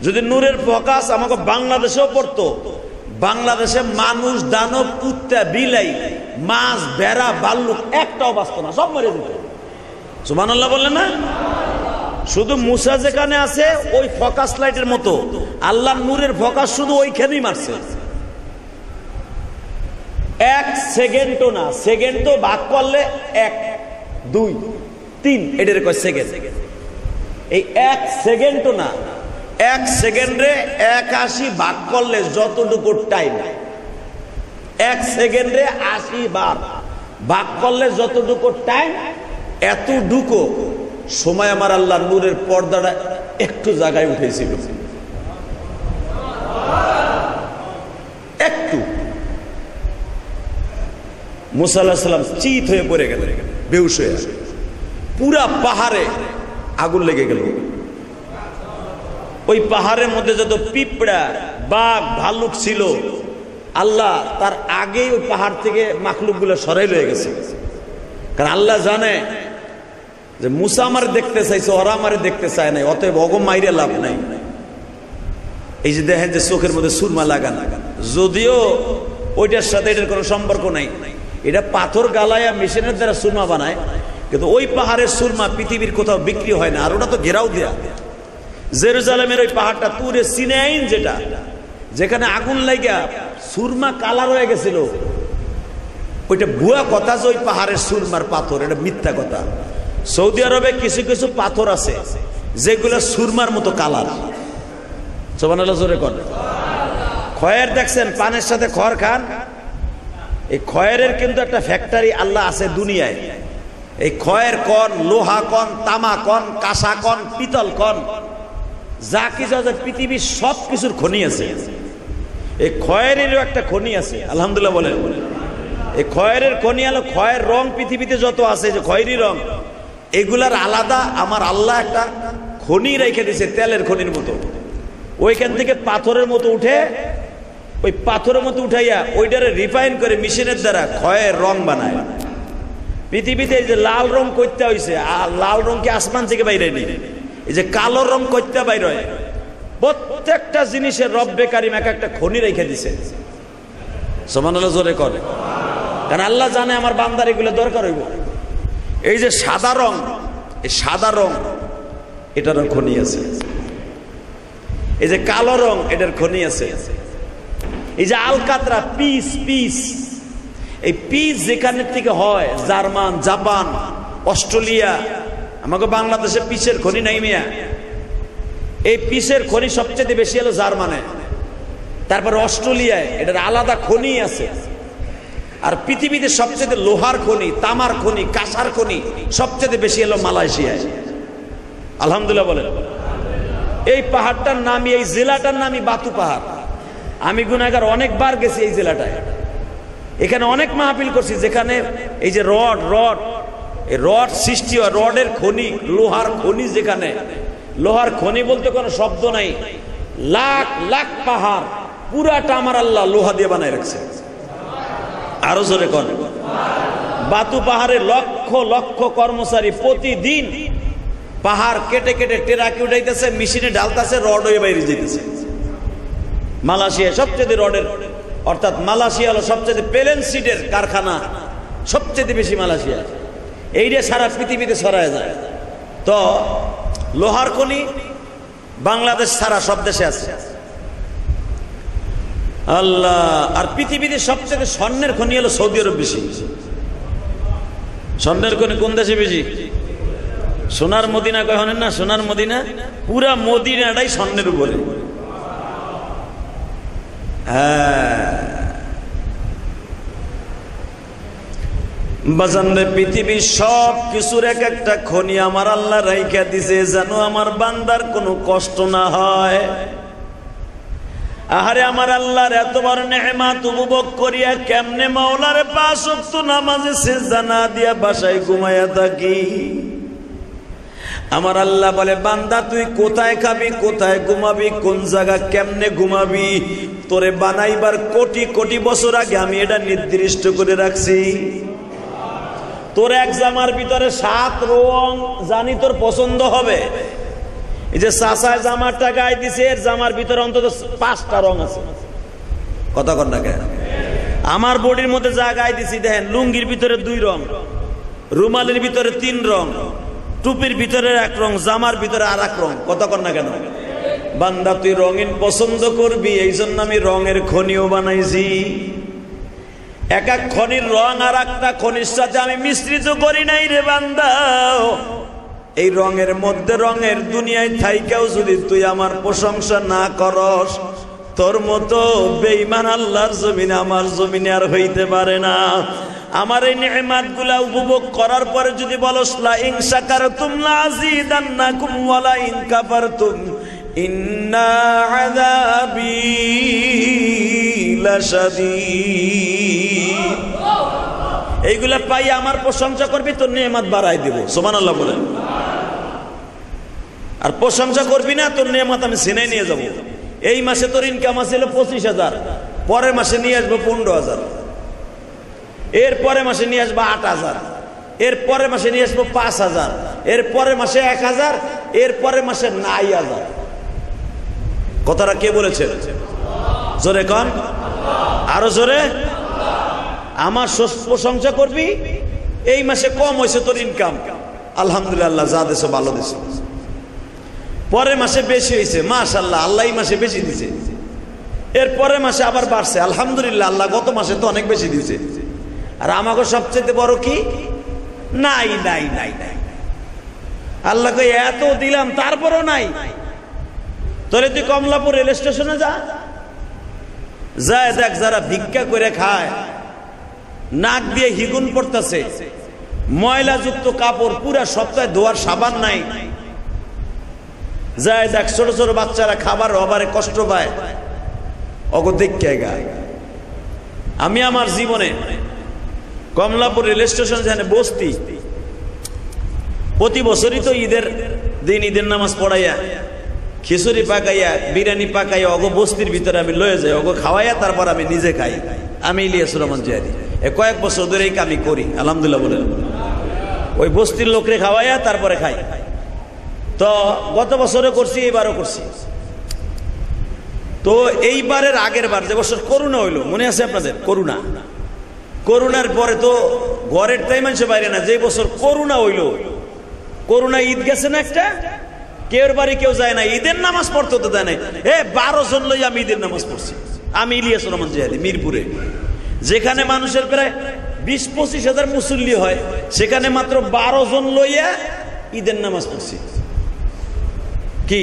যদি নূরের ফোকাস আমাকে বাংলাদেশেও পড়তো, বাংলাদেশে মানুষ, দানব, কুত্তা, বিলাই, মাছ, ভেড়া, ভাল্লুক একটাও বাঁচত না, সব মরে যেত। সুবহানাল্লাহ বললেন না? শুধু মুসা যেখানে আছে ওই ফোকাস লাইটের মতো আল্লাহর নূরের ফোকাস শুধু ওইখানেই মারছে। 1 সেকেন্ডও না, সেকেন্ড ভাগ করলে 1, 2, 3 এটার কয় সেকেন্ড। এই 1 সেকেন্ডও না, 1 সেকেন্ডে 81 ভাগ করলে যতটুকু টাইম, 1 সেকেন্ডে 80 বার ভাগ করলে যতটুকু টাইম, এতটুকু সময় আমার আল্লাহ নূরের পর্দাটা একটু জায়গায় উঠেছিল, একটু। মুসা আলাইহিস সালাম চিত হয়ে পড়ে গেল, বেহুশ হয়ে। পুরা পাহাড়ে আগুন লেগে গেল। ওই পাহাড়ের মধ্যে যত পিঁপড়া, বাঘ, ভাল্লুক ছিল, আল্লাহ তার আগেই ওই পাহাড় থেকে মাখলুক গুলো সরাই লয়ে গেছে। কারণ আল্লাহ জানে যে মুসা আমার দেখতে চাইছে, ওরা আমারে দেখতে চায় নাই, অতএব অগম মাইরে লাভ নাই। এই যে দেখেন যে চোখের মধ্যে সুরমা লাগান, যদিও ওইটার সাথে এটার কোনো সম্পর্ক নাই, এটা পাথর গালায়া মেশিনের দ্বারা সুরমা বানায়, কিন্তু ওই পাহাড়ের সুরমা পৃথিবীর কোথাও বিক্রি হয় না। আর ওটা তো ঘেরাও দেয়া। জেরুজালেমের ওই পাহাড়টা তুরে সিনাইন, যেটা যেখানে আগুন লাগা সুরমা কালার হয়ে গেছিল, ওইটা ভুয়া কথা যে ওই পাহাড়ের সুরমার পাথর, এটা মিথ্যা কথা। সৌদি আরবে কিছু কিছু পাথর আছে যেগুলো সুরমার মতো কালার। সুবহানাল্লাহ জোরে করে। খয়ের দেখছেন, পানের সাথে খড় খান, এই খয়েরের কিন্তু একটা ফ্যাক্টরি আল্লাহ আছে দুনিয়ায়। এই খয়ের কন, লোহা কন, তামা কন, কাঁসা কন, পিতল কন, যা কিছু আছে পৃথিবীর সব কিছুর খনি আছে। এই খয়েরেরও একটা খনি আছে, আলহামদুলিল্লাহ বলেন। এই খয়েরের খনি হলো, খয়ের রং পৃথিবীতে যত আছে, যে খয়েরি রং, এগুলার আলাদা আমার আল্লাহ একটা খনি রেখে দিয়েছে, তেলের খনির মতো। ওইখান থেকে পাথরের মতো উঠে, ওই পাথরের মতো উঠাইয়া ওইটারে রিফাইন করে মেশিনের দ্বারা খয়ের রং বানায়। পৃথিবীতে এই যে লাল রং করতে হয়েছে, আর লাল রং কি আসমান থেকে বাইরে নেই, এই যে কালো রং করতে বাইরে হয়। প্রত্যেকটা জিনিসের রব্বে কারিম এক একটা খনি রেখে দিছে। সুবহানাল্লাহ জোরে করে। কারণ আল্লাহ জানে আমার বান্দার এগুলো দরকার হইব। এই যে সাদা রং, এই সাদা রং এটারও খনি আছে। এই যে কালো রং এটার খনি আছে। এই যে আলকাতরা পিস পিস, এই পিস যেখানের থেকে হয় জার্মান, জাপান, অস্ট্রেলিয়া, আমাকে বাংলাদেশে পিসের খনি নাই মিয়া। এই পিসের খনি সবচেয়ে বেশি হলো জার্মানে, তারপরে অস্ট্রেলিয়ায় এটার আলাদা খনি আছে। আর পৃথিবীতে সবচেয়ে লোহার খনি, তামার খনি, কাঁসার খনি সবচেয়ে বেশি হলো মালয়েশিয়ায়। আলহামদুলিল্লাহ বলেন। এই পাহাড়টার নামই, এই জেলাটার নামই বাতু পাহাড়। আমি গুনাহগার অনেকবার গেছি এই জেলাটায়। এখানে অনেক মাহফিল করছি যেখানে এই যে এই রড সৃষ্টি হয়, রডের খনি, লোহার খনি। যেখানে লোহার খনি বলতে কোনো শব্দ নাই, লাখ লাখ পাহাড় পুরাটা আমার আল্লাহ লোহা দিয়ে বানায় রাখছে। আরো জোরে কোন। বাতু পাহাড়ে লক্ষ লক্ষ কর্মচারী প্রতিদিন পাহাড় কেটে কেটে টেরাকি উঠাইতেছে, মেশিনে ঢালতেছে, রড হয়ে বাইরে যেতেছে। মালয়েশিয়া সবচেয়ে রডের, অর্থাৎ মালয়েশিয়া হলো সবচেয়ে প্লেন সিটের কারখানা, সবচেয়ে বেশি মালয়েশিয়া। এইটা সারা পৃথিবীতে ছড়ায় যায়। তো লোহার খনি বাংলাদেশ ছাড়া সব দেশে আছে আল্লাহ। আর পৃথিবীতে সবচেয়ে স্বর্ণের খনি হলো সৌদি আরব বেশি। স্বর্ণের খনি কোন দেশে বেশি? সোনার মদিনা কয় হলেন না, সোনার মদিনা, পুরা মদিনাটাই স্বর্ণের উপরে। হ্যাঁ বাজানরে, পৃথিবীর সব কিছুর এক একটা খনি আমার আল্লাহ রাইখা দিছে, যেন আমার বান্দার কোনো কষ্ট না হয়। আহারে আমার আল্লাহর এত বড় নেয়ামত উপভোগ করিয়া কেমনে মাওলার 5 ওয়াক্ত নামাজে সিজদা না দিয়া বাসায় ঘুমায়া থাকি। আমার আল্লাহ বলে, বান্দা তুই কোথায় খাবি, কোথায় ঘুমাবি, কোন জায়গা কেমনে ঘুমাবি, তোরে বানাইবার কোটি কোটি বছর আগে আমি এটা নির্দিষ্ট করে রাখছি। তোর এক জামার ভিতরে 7 রং জানি তোর পছন্দ হবে। এই যে চাচায় জামারটা গায়ে দিছে, এর জামার ভিতরে অন্তত 5টা রং আছে। কথা কর না কেন? আমার বডির মধ্যে যা গায়ে দিছি দেখেন, লুঙ্গির ভিতরে 2 রং, রুমালের ভিতরে 3 রং, টুপির ভিতরে 1 রং, জামার ভিতরে আর 1 রং। কথা কর না কেন? বান্দা তুই রঙিন পছন্দ করবি, এই জন্য আমি রঙের খনিও বানাইছি। এক এক খনির রং আর একটা খনির সাথে আমি মিশ্রিত করি নাই রে বান্দা। এই রঙের মধ্যে, রঙের দুনিয়ায় থাইকাও যদি তুই আমার প্রশংসা না করস, তোর মতো বেঈমান আল্লাহর জমিনে, আমার জমিনে আর হইতে পারে না। আমার এই নেয়ামত গুলা উপভোগ করার পরে যদি বলস লা ইন শাকারতুম লাযীদান্নাকুম ওয়া লা ইন কাফারতুম ইন্না আযাবি লাশাদীদ, এইগুলা পাই আমার প্রশংসা করবি, তোর নেয়ামত বাড়াই দেব। সুবহানাল্লাহ বলেন। আর প্রশংসা করবি না, তোর নেয়ামত আমি ছিনাই নিয়ে যাব। এই মাসে তোর ইনকাম আছে 25,000, পরের মাসে নিয়ে আসবো 15,000, এর পরের মাসে নিয়ে আসবো 8,000, এর পরের মাসে নিয়ে আসবো 5,000, এর পরের মাসে 1,000, এর পরের মাসে 9,000। কথাটা কে বলেছে? জোরে কন, আরো জোরে। আমার প্রশংসা করবি। এই মাসে কম হয়েছে তোর ইনকাম, আলহামদুলিল্লাহ, যা দেশে ভালো দেশে। পরের মাসে বেশি হয়েছে, মাশাআল্লাহ, আল্লাহ এই মাসে বেশি দিছে। এর পরের মাসে আবার বাড়ছে, আলহামদুলিল্লাহ, আল্লাহ গত মাসে তো অনেক বেশি দিছে। আর আমাকে সবচেয়ে বড় কি? নাই নাই নাই নাই। আল্লাহকে এত দিলাম তারপরও নাই। তোরে তুই কমলাপুর রেল স্টেশনে যা, যায় দেখ যারা ভিক্ষা করে খায়, নাক দিয়ে হিগুন পড়তেছে, ময়লাযুক্ত কাপড়, পুরা সপ্তাহে ধোয়ার সাবান নাই। যায় দেখ ছোট ছোট বাচ্চারা খাবার অভাবে কষ্ট পায়, অগো দেখে গায়। আমি আমার জীবনে কমলাপুর রেল স্টেশন যেখানে বসতি, প্রতি বছরই তো ঈদের দিন ঈদের নামাজ পড়াইয়া, খিচুড়ি পাকাইয়া, বিরিয়ানি পাকাইয়া অগো বস্তির ভিতরে আমি লয়ে যাই, অগো খাওয়াইয়া তারপর আমি নিজে খাই। আমি ইলিয়াসুর রহমান জিয়াদি কয়েক বছর ধরে এই কামি করি, আলহামদুলিল্লাহ বলেন। ওই বস্তির লোকরে খাওয়াইয়া তারপরে খাই। তো গত বছরও করছি, এইবারও করছি। তো এইবারের আগের বার যে বছর করোনা হইলো, মনে আছে আপনাদের? করোনা করোনার পরে তো ঘরের তাই মানুষ বাইরে না। যে বছর করোনা হইল, করোনা ঈদ গেছে না একটা, কেউ বাড়ি কেউ যায় না, ঈদের নামাজ পড়তে তো দেয় নাই। 12 জন লই আমি ঈদের নামাজ পড়ছি, আমি ইলিয়াস রহমান জিহাদি মিরপুরে, যেখানে মানুষের প্রায় 20-25 হাজার মুসল্লি হয়, সেখানে মাত্র 12 জন লইয়া ঈদের নামাজ পড়ছি। কি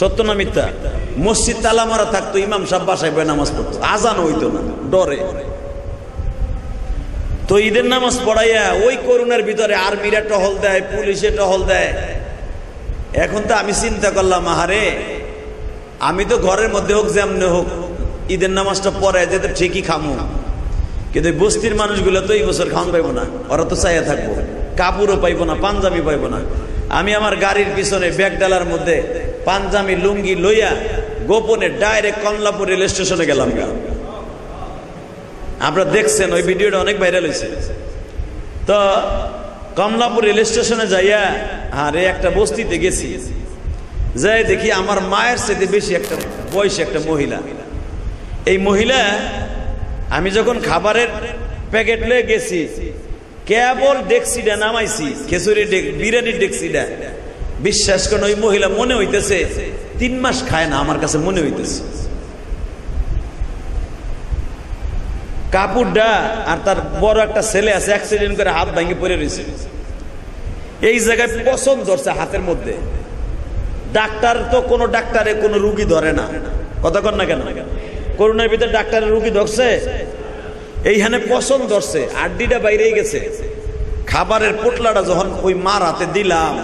সত্য না মিথ্যা? মসজিদ তালা মারা থাকতো, ইমাম সাহেব বাসায় বয়ে নামাজ পড়তো, আজান হইতো না ডরে। তো ঈদের নামাজ পড়াইয়া ওই করোনার ভিতরে আর্মিরা টহল দেয়, পুলিশে টহল দেয়। এখন তো আমি চিন্তা করলাম, আহারে আমি তো ঘরের মধ্যে হোক যেমনে হোক ঈদের নামাজটা পড়ায় যেতে ঠিকই খামো, কিন্তু বস্তির মানুষগুলো তো এই বছর খাওয়ান পাইবো না, ওরা তো চাইয়া থাকবো, কাপড়ও পাইবো না, পাঞ্জাবি পাইবো না। আমি আমার গাড়ির পিছনে ব্যাগ ডালার মধ্যে পাঞ্জাবি লুঙ্গি লইয়া গোপনে ডাইরেক্ট কমলাপুর রেল স্টেশনে গেলাম। আপনারা দেখছেন ওই ভিডিওটা অনেক ভাইরাল হয়েছে। তো কমলাপুর রেল স্টেশনে যাইয়া আরে একটা বস্তিতে গেছি, যাই দেখি আমার মায়ের সাথে বেশি একটা বয়সী একটা মহিলা। এই মহিলা, আমি যখন খাবারের প্যাকেট লয়ে গেছি, কেবল ডেক্সিটা নামাইছি, খেসুরি বিরিয়ানির ডেক্সিটা, বিশ্বাস করেন ওই মহিলা মনে হইতেছে 3 মাস খায় না, আমার কাছে মনে হইতেছে। কাপড়টা আর তার বড় একটা ছেলে আছে, অ্যাক্সিডেন্ট করে হাত ভাঙে পড়ে রয়েছে, এই জায়গায় পছন্দ ধরছে হাতের মধ্যে। ডাক্তার তো কোনো ডাক্তারে কোনো রুগী ধরে না, কথা কন না কেন? করোনার ভিতরে ডাক্তারের রুগী ধরছে, এইখানে পছন্দ ধরছে, আড্ডিটা বাইরেই গেছে। খাবারের পোটলাটা যখন ওই মার হাতে দিলাম,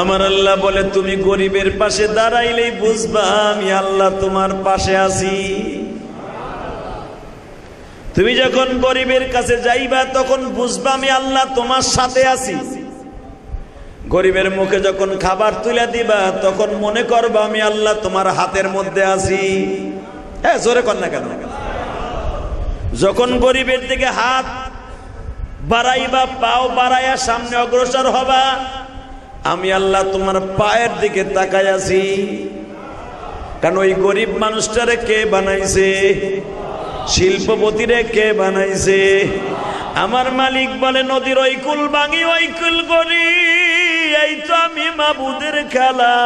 আমার আল্লাহ বলে, তুমি গরিবের পাশে দাঁড়াইলেই বুঝবা আমি আল্লাহ তোমার পাশে আছি। তুমি যখন গরিবের কাছে যাইবা তখন বুঝবা আমি আল্লাহ তোমার সাথে আছি। গরিবের মুখে যখন খাবার তুলে দিবা তখন মনে করবা আমি আল্লাহ তোমার হাতের মধ্যে আছি। হ্যাঁ, জোরে কর না কেন? যখন গরিবের দিকে হাত বাড়াইবা, পাও বাড়াইয়া সামনে অগ্রসর হবা, আমি আল্লাহ তোমার পায়ের দিকে তাকাই আছি। কারণ ওই গরিব মানুষটারে কে বানাইছে? শিল্পপতিরে কে বানাইছে? আমার মালিক বলে, নদীর ওই কুল ভাঙি ওই কুল গড়ি, এই তো আমি মাবুদের খেলা।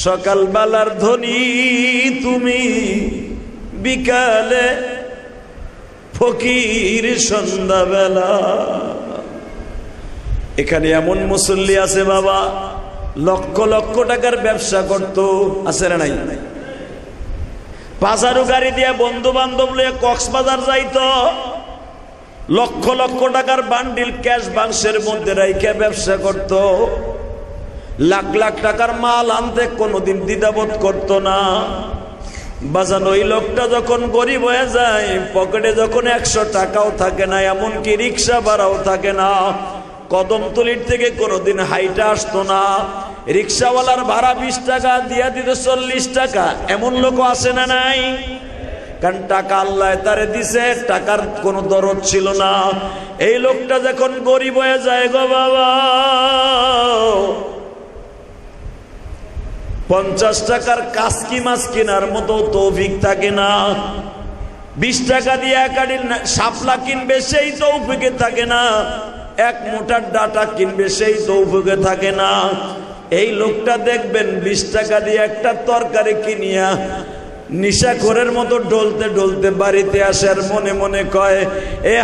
সকালবেলার ধ্বনি তুমি, বিকালে ফকির সন্ধ্যাবেলা। এখানে এমন মুসল্লি আছে বাবা, লক্ষ লক্ষ টাকার ব্যবসা করতো, আছে না নাই? পাঁচারু গাড়ি দিয়ে বন্ধু বান্ধব লিয়ে কক্সবাজার যাইতো, লক্ষ লক্ষ টাকার বান্ডিল ক্যাশ বাক্সের মধ্যে রাইখে ব্যবসা করত, লাখ লাখ টাকার মাল আনতে কোনোদিন দ্বিধাবোধ করতো না। বাজান ওই লোকটা যখন গরিব হয়ে যায়, পকেটে যখন 100 টাকাও থাকে না, এমনকি রিক্সা ভাড়াও থাকে না, কদমতলির থেকে কোনোদিন হাইটা আসতো না, রিক্সাওয়ালার ভাড়া 20 টাকা দিয়া দিত 40 টাকা, এমন লোক আসে না নাই? কারণ টাকা আল্লাহ তারে দিছে, টাকার কোনো দরদ ছিল না। এই লোকটা যখন গরিব হয়ে যায় গো বাবা, 50 টাকার কাসকি মাছ কেনার মতো তৌফিক থাকে না, 20 টাকা দিয়ে একাডি শাপলা কিনবে সেই তৌফিকে থাকে না, 1 মোটার ডাটা কিনবে সেই তৌফিকে থাকে না। এই লোকটা দেখবেন 20 টাকা দিয়ে একটা তরকারি কিনিয়া নিশাখোরের মতো ডলতে ডলতে বাড়িতে আসে, আর মনে মনে কয়, এই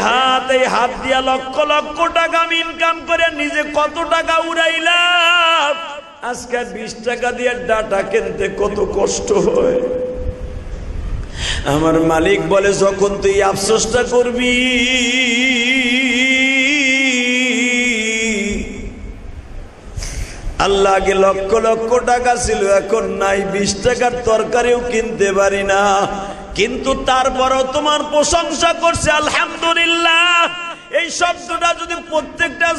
হাত দিয়া লক্ষ লক্ষ টাকা আমি ইনকাম করে নিজে কত টাকা উড়াইলাম, আজকে 20 টাকা দিয়ে ডাটা কিনতে কত কষ্ট হয়। আমার মালিক বলে, যখন তুই আফসোসটা করবি, আল্লাহ আগে লক্ষ লক্ষ টাকা ছিল, এখন নাই, 20 টাকার তরকারিও কিনতে পারি না, কিন্তু তারপরও তোমার প্রশংসা করছে আলহামদুলিল্লাহ। এই শব্দটা যদি প্রত্যেকটা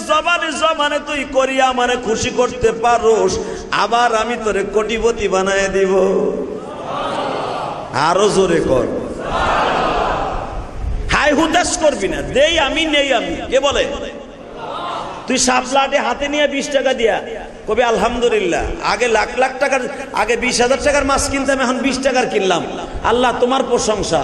জবানে তুই করি আমারে খুশি করতে পারোস, আবার আমি তোরে কোটিপতি বানায় দিব। আরো জোরে কর, হাই হুতাশ করবি না, দেই আমি নেই আমি, কে বলে? তুই শাপলাটে হাতে নিয়ে 20 টাকা দিয়া কবি আলহামদুলিল্লাহ, আগে লাখ লাখ টাকার, আগে 20,000 টাকার মাছ কিনতাম, এখন 20 টাকার কিনলাম। আল্লাহ তোমার প্রশংসা।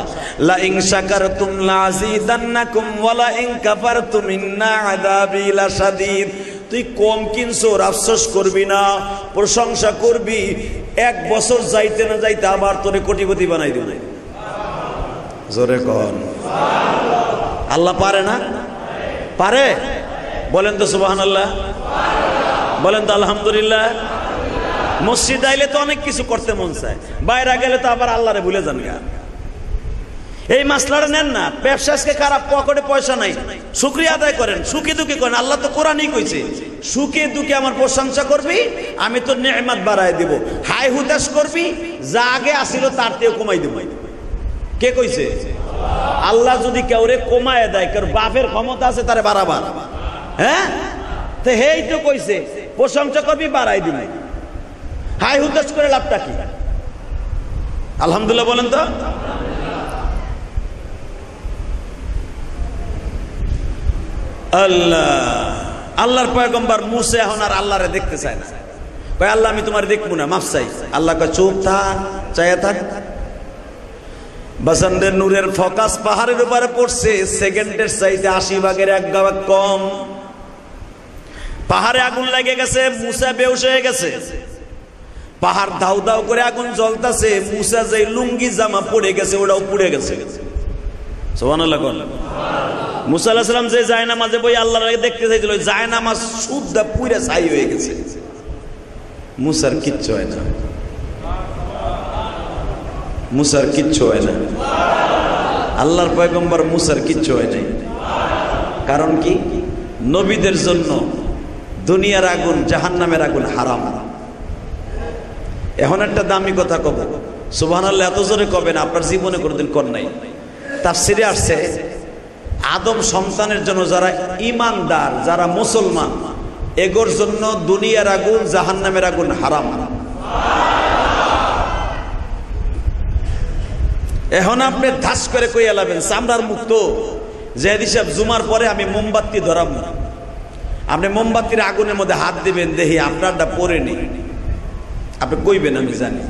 লা ইন শাকারতুম লাযিদান্নাকুম ওয়া লা ইন কাফারতুম ইন্না আযাবি লাশাদীদ। তুই কম কিনছো, আফসোস করবি না, প্রশংসা করবি। 1 বছর যাইতে না যাইতে আবার তোরে কোটিপতি বানাই দিব। জোরে কন আল্লাহ পারে না? পারে? বলেন তো সুবহানাল্লাহ, বলেন তো আলহামদুলিল্লাহ। মসজিদ আইলে তো অনেক কিছু করতে মন চায়, বাইরে গেলে তো আবার আল্লাহরে ভুলে যান। এই মাসলাটা নেন না। ব্যবসা আজকে খারাপ, পকেটে পয়সা নাই, শুকরিয়া আদায় করেন, সুখে দুঃখে করেন। আল্লাহ তো কোরআনই কইছে, সুখে দুঃখে আমার প্রশংসা করবি, আমি তো নেয়ামত বাড়ায় দিব। হাই হুতাশ করবি, যা আগে আসিল তার চেয়েও কমাই দিব। কে কইছে? আল্লাহ যদি কেউরে কমায় দেয়, কেউ বাপের ক্ষমতা আছে তারে বাড়াবার, হ্যাঁ? তো হেই তো কইছে প্রশংসা করবি, বাড়াই দিবি। হাই হুতাশ করে লাভটা কি? আলহামদুলিল্লাহ বলেন তো। আল্লাহ, আল্লাহর পয়গম্বর মুসা এখন আর আল্লাহরে দেখতে চায় না। কয় আল্লাহ আমি তোমার দেখবো না, মাফ চাই। আল্লাহ কয় চুপ থাক, চাইয়া থাক। বাসানদের নূরের ফোকাস পাহাড়ের উপরে পড়ছে, সেকেন্ডের চাইতে 80 ভাগের 1 ভাগ কম। পাহাড়ে আগুন লেগে গেছে, মুসা বেহুশ হয়ে গেছে। পাহাড় দাউ দাউ করে আগুন জ্বলতেছে, মুসা যে লুঙ্গি জামা পড়ে গেছে ওটাও পুড়ে গেছে। সুবহানাল্লাহ। মুসা আলাইহিস সালাম যে জায়নামাজে বই আল্লাহকে দেখতে চাইছিল, জায়নামাজ সুদ্ধা পুড়ে ছাই হয়ে গেছে। মুসার কিচ্ছু হয় না, মুসার কিচ্ছু হয় না। আল্লাহর পয়গম্বর মুসার কিচ্ছু হয় নাই। কারণ কি? নবীদের জন্য দুনিয়ার আগুন, জাহান্নামের আগুন হারাম। এখন একটা দামি কথা কব, সুবহানাল্লাহ এত জোরে কবেন, আপনার জীবনে কোনোদিন কর নাই। তাফসিরে আসছে আদম সন্তানের জন্য, যারা ইমানদার, যারা মুসলমান, এগোর জন্য দুনিয়ার আগুন, জাহান্নামের আগুন হারাম। এখন আপনি ধাস করে কই এলাবেন চামড়ার মুক্ত জেহেদি সাহেব, জুমার পরে আমি মোমবাতি ধরাব না। আপনি মোমবাতির আগুনের মধ্যে হাত দিবেন, দেখি আপনারটা পরে নেই, আপনি কইবেন আমি জানি।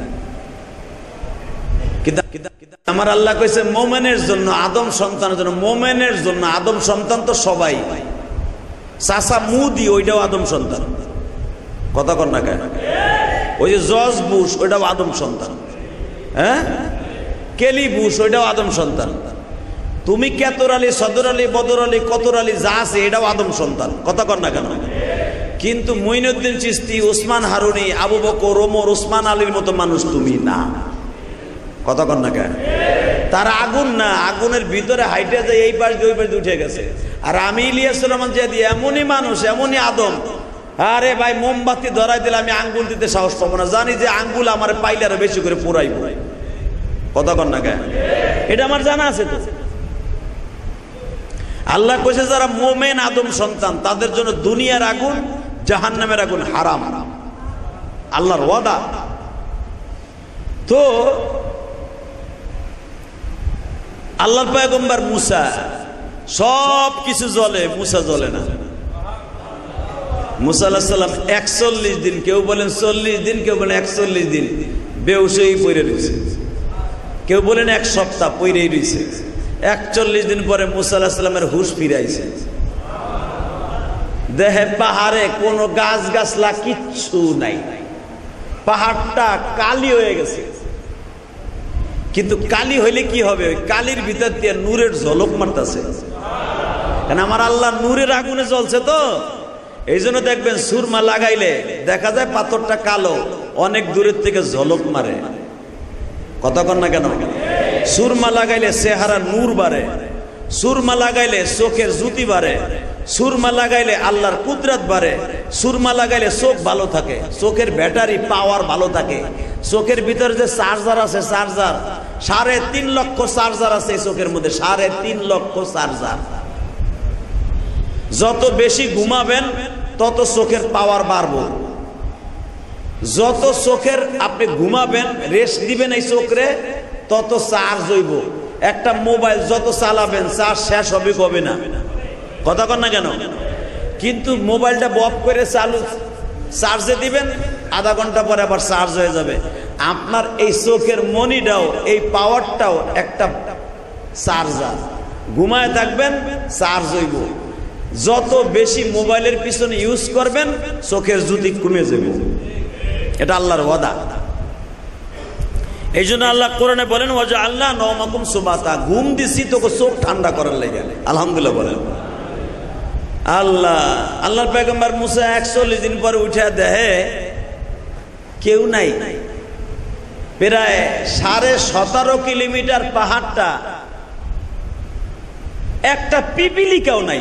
আমার আল্লাহ কইছে মোমেনের জন্য, আদম সন্তানের জন্য, মোমেনের জন্য। আদম সন্তান তো সবাই, চাচা মুদি ওইটাও আদম সন্তান, কথা কর না কেন? ওই যে জর্জ বুশ ওইটাও আদম সন্তান, হ্যাঁ? কেলি বুশ ওইটাও আদম সন্তান। তুমি কেতর আলী, সদর আলী, বদর আলী, কতর আলী যা আছে এটাও আদম সন্তান, কথা কর না কেন? কিন্তু মুইনুদ্দিন চিশতি, ওসমান হারুনি, আবু বকর, ওমর, ওসমান আলীর মতো মানুষ তুমি না, কথা কর না কেন? তারা আগুন না, আগুনের ভিতরে হাইটে যায়, এই পাশ দিয়ে ওই পাশ দিয়ে উঠে গেছে। আর আমি ইলিয়াস রহমান জিয়াদি এমনই মানুষ, এমনই আদম। আরে ভাই মোমবাতি ধরাই দিলে আমি আঙ্গুল দিতে সাহস পাবো না, জানি যে আঙ্গুল আমার পাইলে আরো বেশি করে পুরাইব, কথা কর না কেন? এটা আমার জানা আছে তো। আল্লাহ কইছে যারা মোমেন আদম সন্তান তাদের জন্য দুনিয়ার আগুন, জাহান্নামের আগুন হারাম, আল্লাহর ওয়াদা। তো আল্লাহর পয়গম্বর মুসা, সব কিছু জ্বলে, মুসা জ্বলে না। মুসা আলাইহিস সালাম 41 দিন, কেউ বলেন 40 দিন, কেউ বলেন 41 দিন বেহুশেই পড়ে রয়েছে, কেউ বলেন 1 সপ্তাহ পড়েই রয়েছে। 41 দিন পরে মুসা আলাইহিস সালামের হুশ ফিরাইছে। দেহে পাহাড়ে কোনো গাছ গাছলা কিচ্ছু নাই, পাহাড়টা কালি হয়ে গেছে। কিন্তু কালি হইলে কি হবে? ওই কালির ভিতর দিয়ে নূরের ঝলক মারতেছে, কারণ আমার আল্লাহ নূরের আগুনে জ্বলছে তো। এই জন্য দেখবেন সুরমা লাগাইলে দেখা যায় পাথরটা কালো, অনেক দূরের থেকে ঝলক মারে, কথা কর না কেন? সুরমা লাগাইলে চেহারা নূর বাড়ে, সুরমা লাগাইলে চোখের জ্যোতি বাড়ে, সুরমা লাগাইলে আল্লাহর কুদরত বাড়ে, সুরমা লাগাইলে চোখ ভালো থাকে, চোখের ব্যাটারি পাওয়ার ভালো থাকে। চোখের ভিতরে যে চার্জার আছে, চার্জার 3.5 লক্ষ চার্জার আছে এই চোখের মধ্যে, 3.5 লক্ষ চার্জার। যত বেশি ঘুমাবেন তত চোখের পাওয়ার বাড়বে, যত চোখের আপনি ঘুমাবেন, রেস্ট দিবেন এই চোখরে, তত চার্জ হইব। একটা মোবাইল যত চালাবেন চার্জ শেষ হবে কবে না, কথা কর না কেন? কিন্তু মোবাইলটা বফ করে চার্জে দিবেন, আধা ঘন্টা পরে আবার চার্জ হয়ে যাবে। আপনার এই চোখের মনিটাও, এই পাওয়ারটাও একটা চার্জার। ঘুমায় থাকবেন, চার্জ হইব। যত বেশি মোবাইলের পিছনে ইউজ করবেন, চোখের জ্যোতি কমে যাবে। এটা আল্লাহর ওয়াদা। এই জন্য আল্লাহ কোরআনে বলেন, ওয়াজা আল্লাহ নওমাকুম সুবাতা, ঘুম দিছি তোকে চোখ ঠান্ডা করার লেগে। আলহামদুলিল্লাহ বলেন। আল্লাহর পয়গম্বর মুসা 41 দিন পরে উঠে দেখে কেউ নাই। প্রায় 17.5 কিলোমিটার পাহাড়টা একটা পিপিলিকাও নাই,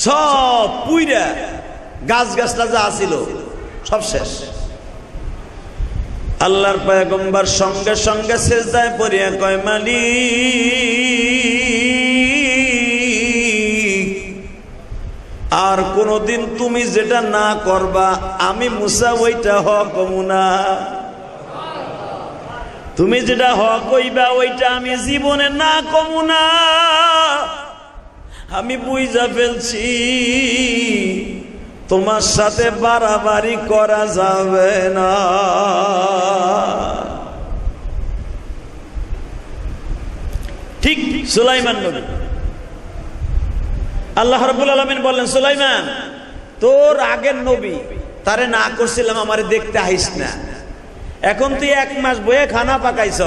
সব পুইরা গাছটা যা আছিল সব শেষ। আল্লাহর পয়গম্বর সঙ্গে সঙ্গে সিজদায় পড়িয়া কয়, মালিক, আর কোনদিন তুমি যেটা না করবা আমি মুসা ওইটা হক না। তুমি যেটা হক কইবা ওইটা আমি জীবনে না কমু না। আমি বুঝা ফেলছি তোমার সাথে বাড়াবাড়ি করা যাবে না। ঠিক সুলাইমান নবী, আল্লাহ রাব্বুল আলামিন বললেন, সুলাইমান তোর আগের নবী তারে না করছিলাম আমারে দেখতে আইস না, এখন তুই 1 মাস বয়ে খানা পাকাইছ,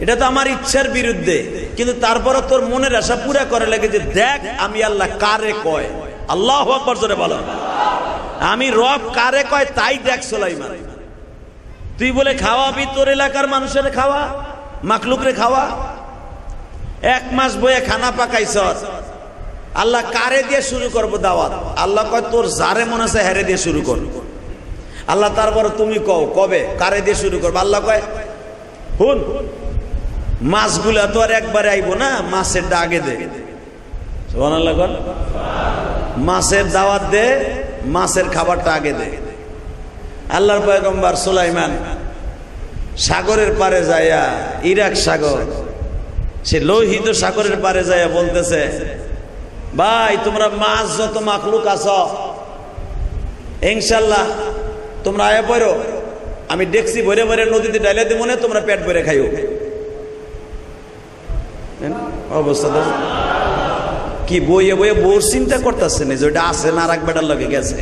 এটা তো আমার ইচ্ছার বিরুদ্ধে, কিন্তু তারপরে তোর মনের আশা পুরা করে লাগে যে দেখ আমি আল্লাহ কারে কয়। আল্লাহু আকবার জোরে বলো। আমি রব কারে কয় তাই দেখ সুলাইমান। তুই বলে খাওয়াবি, তোর এলাকার মানুষের খাওয়া, মাখলুকরে খাওয়া। 1 মাস বয়ে খানা পাকাইছ, আল্লাহ কারে দিয়ে শুরু করবো দাওয়াত? আল্লাহ কয় তোর যারে মনে আছে হেরে দিয়ে শুরু কর। আল্লাহ তারপরে তুমি কও কবে কারে দিয়ে শুরু করবো? আল্লাহ কয় হুন, মাছগুলা তো আর একবারে আইবো না, মাছের আগে দে। সুবহানাল্লাহ কর। মাছের দাওয়াত দে, মাছের খাবারটা আগে দে। আল্লাহর পয়গম্বর সুলাইমান সাগরের পারে যাইয়া, ইরাক সাগর, সে লোহিত সাগরের পারে যাইয়া বলতেছে, ভাই তোমরা মাছ যত মাখলুক আছো ইনশাল্লাহ তোমরা আয়া পড়ো, আমি ডেকসি ভরে ভরে নদীতে ডাইলে দিব না, তোমরা পেট ভরে খাইও। অবস্থা কি বইয়ে বইয়ে বোর চিন্তা করতেছে না যে ওইটা আছে না আর এক বেটার লগে গেছে।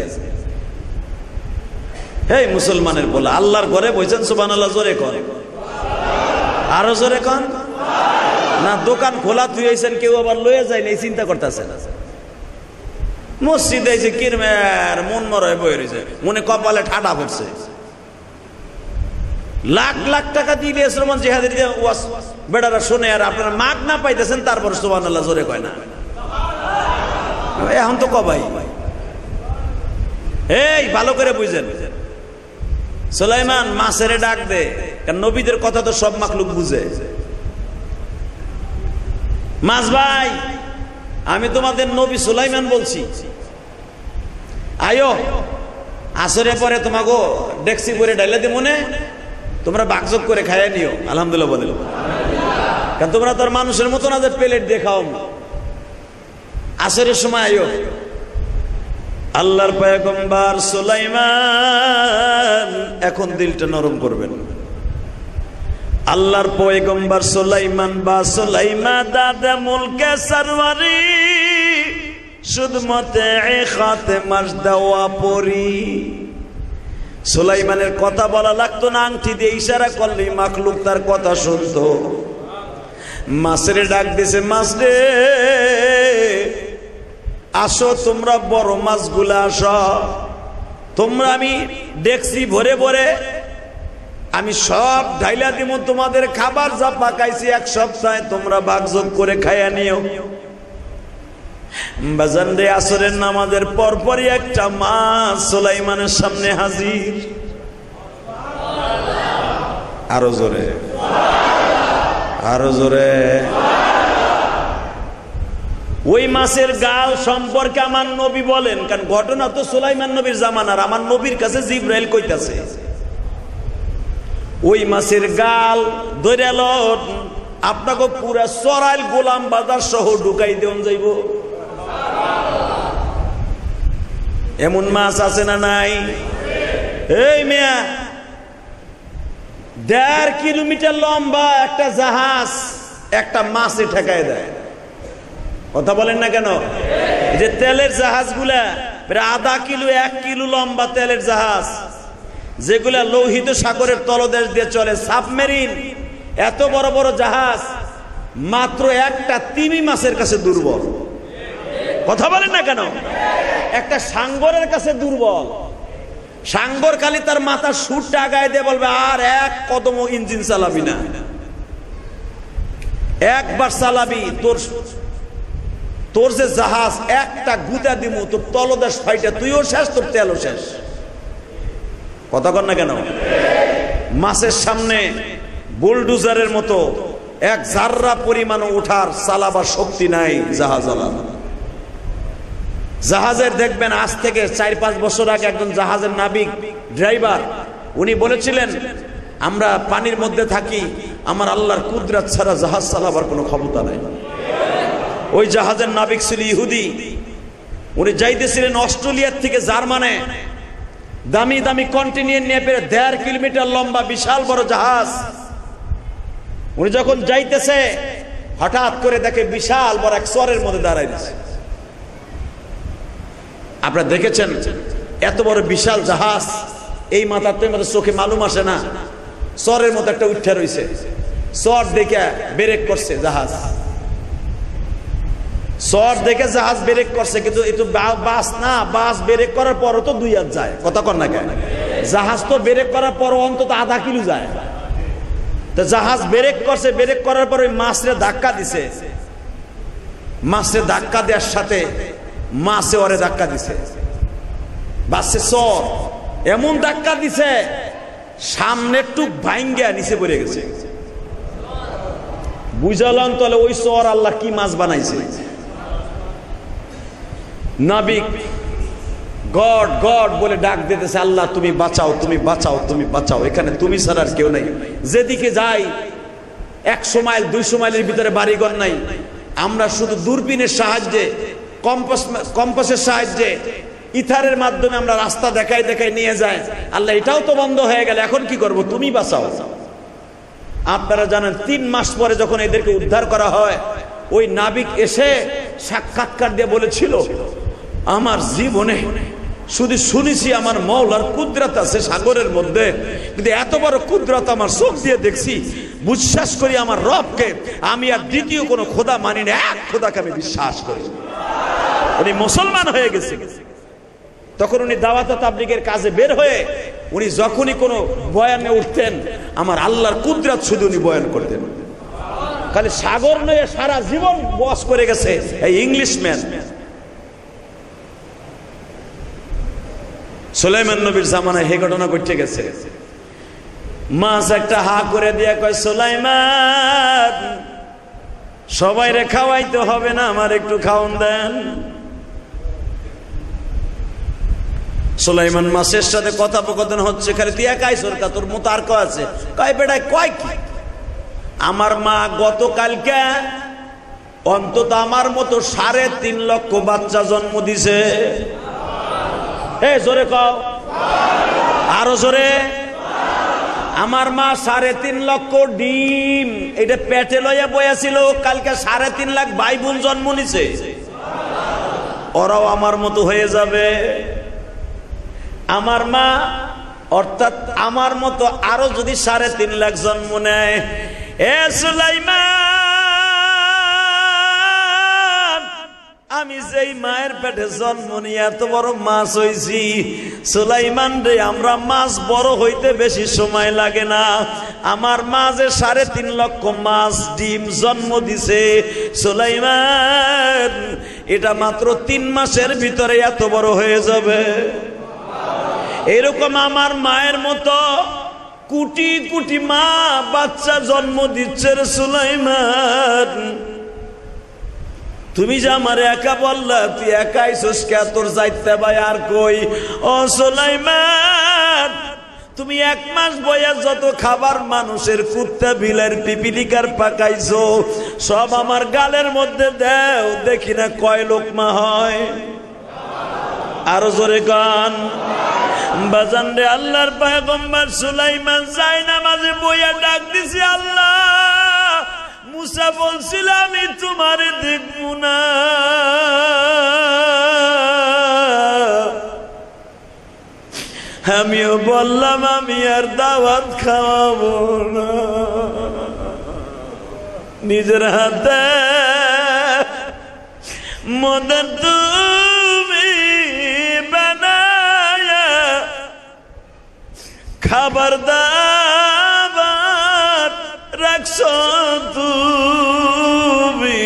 হে মুসলমানের বলা, আল্লাহর ঘরে বইছেন সুবহানাল্লাহ জোরে কর, আরো জোরে কর না। দোকান খোলা তুই আইছেন, কেউ আবার লয়ে যায় না, এই চিন্তা করতেছে না। মসজিদে এসে কিরমের মন মরে বয়ে রয়েছে, মনে কপালে ঠাডা পড়ছে। লাখ লাখ টাকা দিয়ে শ্রমণ জিহাদের বেটারা শুনে, আর আপনারা মাগ না পাইতেছেন, তারপর সুবহানাল্লাহ জোরে কয় না। এখন তো কবাই এই ভালো করে বুঝেন, সুলাইমান মাছের ডাক দে, কারণ নবীদের কথা তো সব মাখলুক বুঝে। মাছ ভাই, আমি তোমাদের নবী সুলাইমান বলছি, আয়ো আসরে পরে তোমাকে ডেক্সি করে ডাইলে দি মনে, তোমরা বাকযোগ করে খাইয়া নিও। আলহামদুলিল্লাহ বলে, কারণ তোমরা তোর মানুষের মতো না যে প্লেট দেখাও। আসরের সময় আয়ো। আল্লাহর পয়গম্বর সুলাইমান এখন দিলটা নরম করবেন। আল্লাহর পয়গম্বর সুলাইমান বা সুলাইমা দাদা মুলকে সরওয়ারি সুদমতে খাতেমাস দাওয়া পরি। সুলাইমানের কথা বলা লাগতো না, আংটি দিয়ে ইশারা করলে মাখলুক তার কথা শুনতো। মাছের ডাক দিছে, মাছ রে আসো, তোমরা বড় মাছগুলা আসো, তোমরা আমি ডেকসি ভরে ভরে আমি সব ঢাইলা দিব, তোমাদের খাবার যা পাকাইছি 1 সপ্তাহে তোমরা ভাগযোগ করে খাইয়া নিও। বাজান রে, আসরের নামাজের পরপরই একটা মাছ সুলাইমানের সামনে হাজির। আরো জোরে, আরো জোরে। ওই মাছের গাল সম্পর্কে আমার নবী বলেন, কারণ ঘটনা তো সুলাইমান নবীর জামানার, আমার নবীর কাছে জিবরাইল কইতাছে, ওই মাছের গাল ধরে আপনাকে পুরা সরাইল গোলাম বাজার সহ ঢুকাই দেন যাইব। এমন মাছ আছে না নাই? এই মিয়া, 1.5 কিলোমিটার লম্বা একটা জাহাজ একটা মাছে ঠেকায় দেয়। কথা বলেন না কেন? যে তেলের জাহাজগুলা প্রায় 1/2 কিলো 1 কিলো লম্বা তেলের জাহাজ, যেগুলা লোহিত সাগরের তলদেশ দিয়ে চলে, সাবমেরিন, এত বড় বড় জাহাজ মাত্র একটা তিমি মাছের কাছে দুর্বল। কথা বলেন না কেন? একটা সাঙ্গরের কাছে দুর্বল। সাঙ্গর খালি তার মাথার সুরটা আগায় দিয়ে বলবে আর 1 কদম ইঞ্জিন চালাবি না, একবার চালাবি তোর যে জাহাজ একটা গুতা দিমু তোর তলদেশ ফাইটা তুইও শেষ, তোর তেলও শেষ। কথা কর না কেন? মাছের সামনে বুলডুজারের মতো এক জাররা পরিমাণ ওঠার চালাবার শক্তি নাই জাহাজ। জাহাজের দেখবেন আজ থেকে 4-5 বছর আগে একজন জাহাজের নাবিক ড্রাইভার উনি বলেছিলেন, আমরা পানির মধ্যে থাকি, আমার আল্লাহর কুদরত ছাড়া জাহাজ চালাবার কোনো ক্ষমতা নাই। ওই জাহাজের নাবিক ছিল ইহুদি। উনি যাইতেছিলেন অস্ট্রেলিয়ার থেকে জার্মানে, দামি দামি কন্টেইনার নিয়ে পেরে 1.5 কিলোমিটার লম্বা বিশাল বড় জাহাজ। উনি যখন যাইতেছে হঠাৎ করে দেখে বিশাল বড় এক চরের মধ্যে দাঁড়ায় দিয়েছে। আপনারা দেখেছেন এত বড় বিশাল জাহাজ, এই মাথাতে আমাদের চোখে মালুম আসে না, চরের মতো একটা উঠে রয়েছে। চর দেখে ব্রেক করছে জাহাজ, চর দেখে জাহাজ ব্রেক করছে, কিন্তু একটু বাস না, বাস ব্রেক করার পরও তো 2 হাত যায়। কথা কর না কেন? জাহাজ তো ব্রেক করার পর অন্তত 1/2 কিলো যায়। তো জাহাজ ব্রেক করছে, ব্রেক করার পর ওই মাছরে ধাক্কা দিছে, মাছরে ধাক্কা দেওয়ার সাথে মাছে ওরে ধাক্কা দিছে, বাসে চর এমন ধাক্কা দিছে সামনের টুক ভাঙ্গা নিচে পড়ে গেছে। বুঝালাম তাহলে ওই চর আল্লাহ কি মাছ বানাইছে। নাবিক গড গড বলে ডাক দিতেছে, আল্লাহ তুমি বাঁচাও, তুমি বাঁচাও, তুমি বাঁচাও, এখানে তুমি ছাড়া আর কেউ নাই। যেদিকে যাই 100 মাইল 200 মাইলের ভিতরে বাড়িঘর নাই, আমরা শুধু দূরবীনের সাহায্যে, কম্পাসের সাহায্যে, ইথারের মাধ্যমে আমরা রাস্তা দেখাই দেখাই নিয়ে যায়। আল্লাহ এটাও তো বন্ধ হয়ে গেল, এখন কি করব? তুমি বাঁচাও। আপনারা জানেন 3 মাস পরে যখন এদেরকে উদ্ধার করা হয়, ওই নাবিক এসে সাক্ষাৎকার দিয়ে বলেছিল, আমার জীবনে শুধু শুনেছি আমার মওলার কুদরত আছে সাগরের মধ্যে, কিন্তু এত বড় কুদরত আমার চোখ দিয়ে দেখছি, বিশ্বাস করি আমার রবকে, আমি আর দ্বিতীয় কোনো খোদা মানি না, এক খোদাকে আমি বিশ্বাস করি। উনি মুসলমান হয়ে গেছে। তখন উনি দাওয়াত তাবলীগের কাজে বের হয়ে উনি যখনই কোনো বয়ানে উঠতেন, আমার আল্লাহর কুদরত শুধু উনি বয়ান করতেন। খালি সাগর নিয়ে সারা জীবন বস করে গেছে এই ইংলিশম্যান। সুলাইমান নবীর জামানায় এই ঘটনা ঘটে গেছে। মাছ একটা হা করে দিয়া কয়, সুলাইমান সবাই রে খাওয়াইতে হবে না, আমার একটু খাওন দেন। সুলাইমান মাছের সাথে কথোপকথন হচ্ছে, খালি তুই একাই সরকার, তোর মতো আর কেউ আছে? কয় বেটায় কয় কি, আমার মা গতকালকে অন্তত আমার মতো 3.5 লক্ষ বাচ্চা জন্ম দিছে। জোরে কও, আরো জোরে। আমার মা 3.5 লক্ষ ডিম এটা পেটে লইয়া বইয়াছিল, কালকে 3.5 লাখ ভাই বোন জন্ম নিছে, ওরাও আমার মতো হয়ে যাবে। আমার মা অর্থাৎ আমার মতো আরো যদি 3.5 লাখ জন্ম নেয়, এ সুলাইমান, আমি যেই মায়ের পেটে জন্ম নিয়ে এত বড় মাছ হইছি, সুলাইমান রে আমরা মাছ বড় হইতে বেশি সময় লাগে না, আমার মা যে 3.5 লক্ষ মাছ ডিম জন্ম দিছে, সুলাইমান এটা মাত্র 3 মাসের ভিতরে এত বড় হয়ে যাবে। এরকম আমার মায়ের মতো কোটি কোটি মা বাচ্চা জন্ম দিচ্ছে রে সুলাইমান। তুমি যে আমার একা বললা, তুই একাই সুস্কা, তোর যাইতে ভাই আর কই? ও সুলাইমান, তুমি 1 মাস বয়া যত খাবার মানুষের কুত্তা বিলের পিপিলিকার পাকাইছো, সব আমার গালের মধ্যে দেও, দেখি না কয় লোকমা হয়। আরো জোরে কান বাজান রে। আল্লাহর পয়গম্বর সুলাইমান যায় নামাজে বইয়া ডাক দিছে, আল্লাহ মুসা বলছিল আমি তোমারে দেখব না, আমিও বললাম আমি আর দাওয়াত খাওয়াবো না। নিজের হাতে মদন তুমি বানায়া খাবার দাবার রাখছ তুমি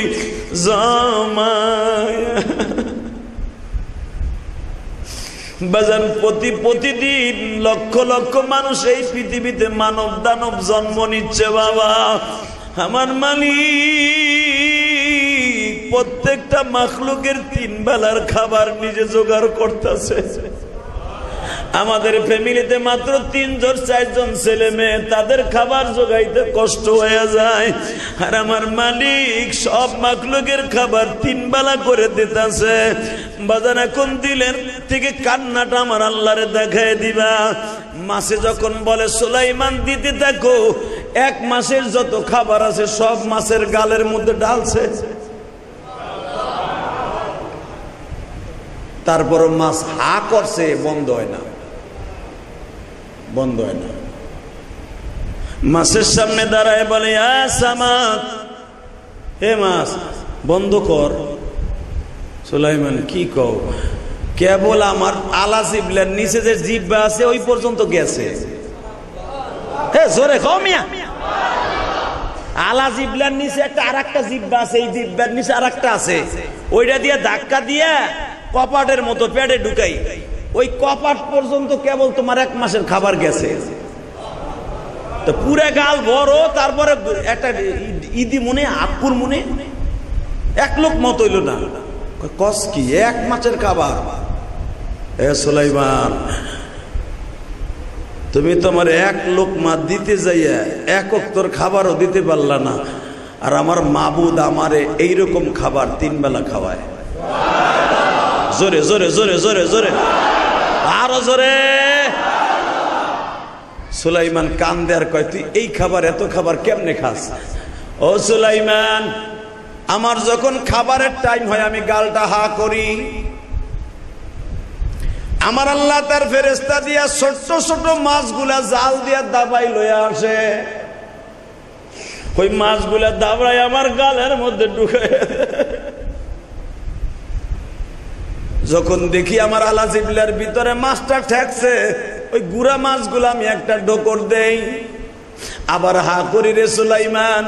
জমায়া। বাজান প্রতিদিন লক্ষ লক্ষ মানুষ এই পৃথিবীতে মানব দানব জন্ম নিচ্ছে বাবা। আমার মালিক প্রত্যেকটা মাখলুকের 3 বেলার খাবার নিজে জোগাড় করতেছে। আমাদের ফ্যামিলিতে মাত্র 3 জন 4 জন ছেলে মেয়ে, তাদের খাবার জোগাইতে কষ্ট হয়ে যায়। আর আমার মালিক সব মাখলুকের খাবার 3 বেলা করে দিতেছে। বাজার এখন দিলের থেকে কান্নাটা আমার আল্লাহরে দেখায় দিবা। মাসে যখন বলে সুলাইমান দিতে থাকো, 1 মাসের যত খাবার আছে সব মাছের গালের মধ্যে ঢালছে। তারপর মাছ হা করছে, বন্ধ হয় না, বন্ধ হয় না। মাছের সামনে দাঁড়ায় বলে, সামাক, হে মাছ বন্ধ কর। সুলাইমান কি কও? কেবল আমার আলা জিবলার নিচে যে জিব্বা আছে ওই পর্যন্ত গেছে। হে জোরে কও মিয়া। আলা জিবলার নিচে একটা আরেকটা জিব্বা আছে, এই জিব্বার নিচে আরেকটা আছে, ওইটা দিয়ে ধাক্কা দিয়ে কপাটের মতো পেটে ঢুকাই, ওই কপাট পর্যন্ত কেবল তোমার 1 মাসের খাবার গেছে। তো পুরা গাল বড়, তারপরে একটা ইদি মনে আকুর মনে 1 লোক মত হইল না। কস কি 1 মাসের খাবার? এ সুলাইমান, তুমি তোমার 1 লোকমা দিতে যাইয়া 1 ওয়াক্তের খাবারও দিতে পারলা না। আর আমার মাবুদ আমারে এইরকম খাবার 3 বেলা খাওয়ায়। জোরে জোরে জোরে জোরে জোরে আরো জোরে। সুলাইমান কান্দে আর কয়, তুই এই খাবার এত খাবার কেমনে খাস? ও সুলাইমান, আমার যখন খাবারের টাইম হয় আমি গালটা হা করি, আমার আল্লাহ তার ফেরেশতা দিয়া ছোট ছোট মাছগুলা জাল দিয়া দাবাই লইয়া আসে। ওই মাছগুলা দাবড়াই আমার গালের মধ্যে ঢুকে। যখন দেখি আমার আলা জিবলার ভিতরে মাছটা ঠেকছে, ওই গুড়া মাছগুলো আমি একটা ডোকর দেই, আবার হা করি রে সুলাইমান।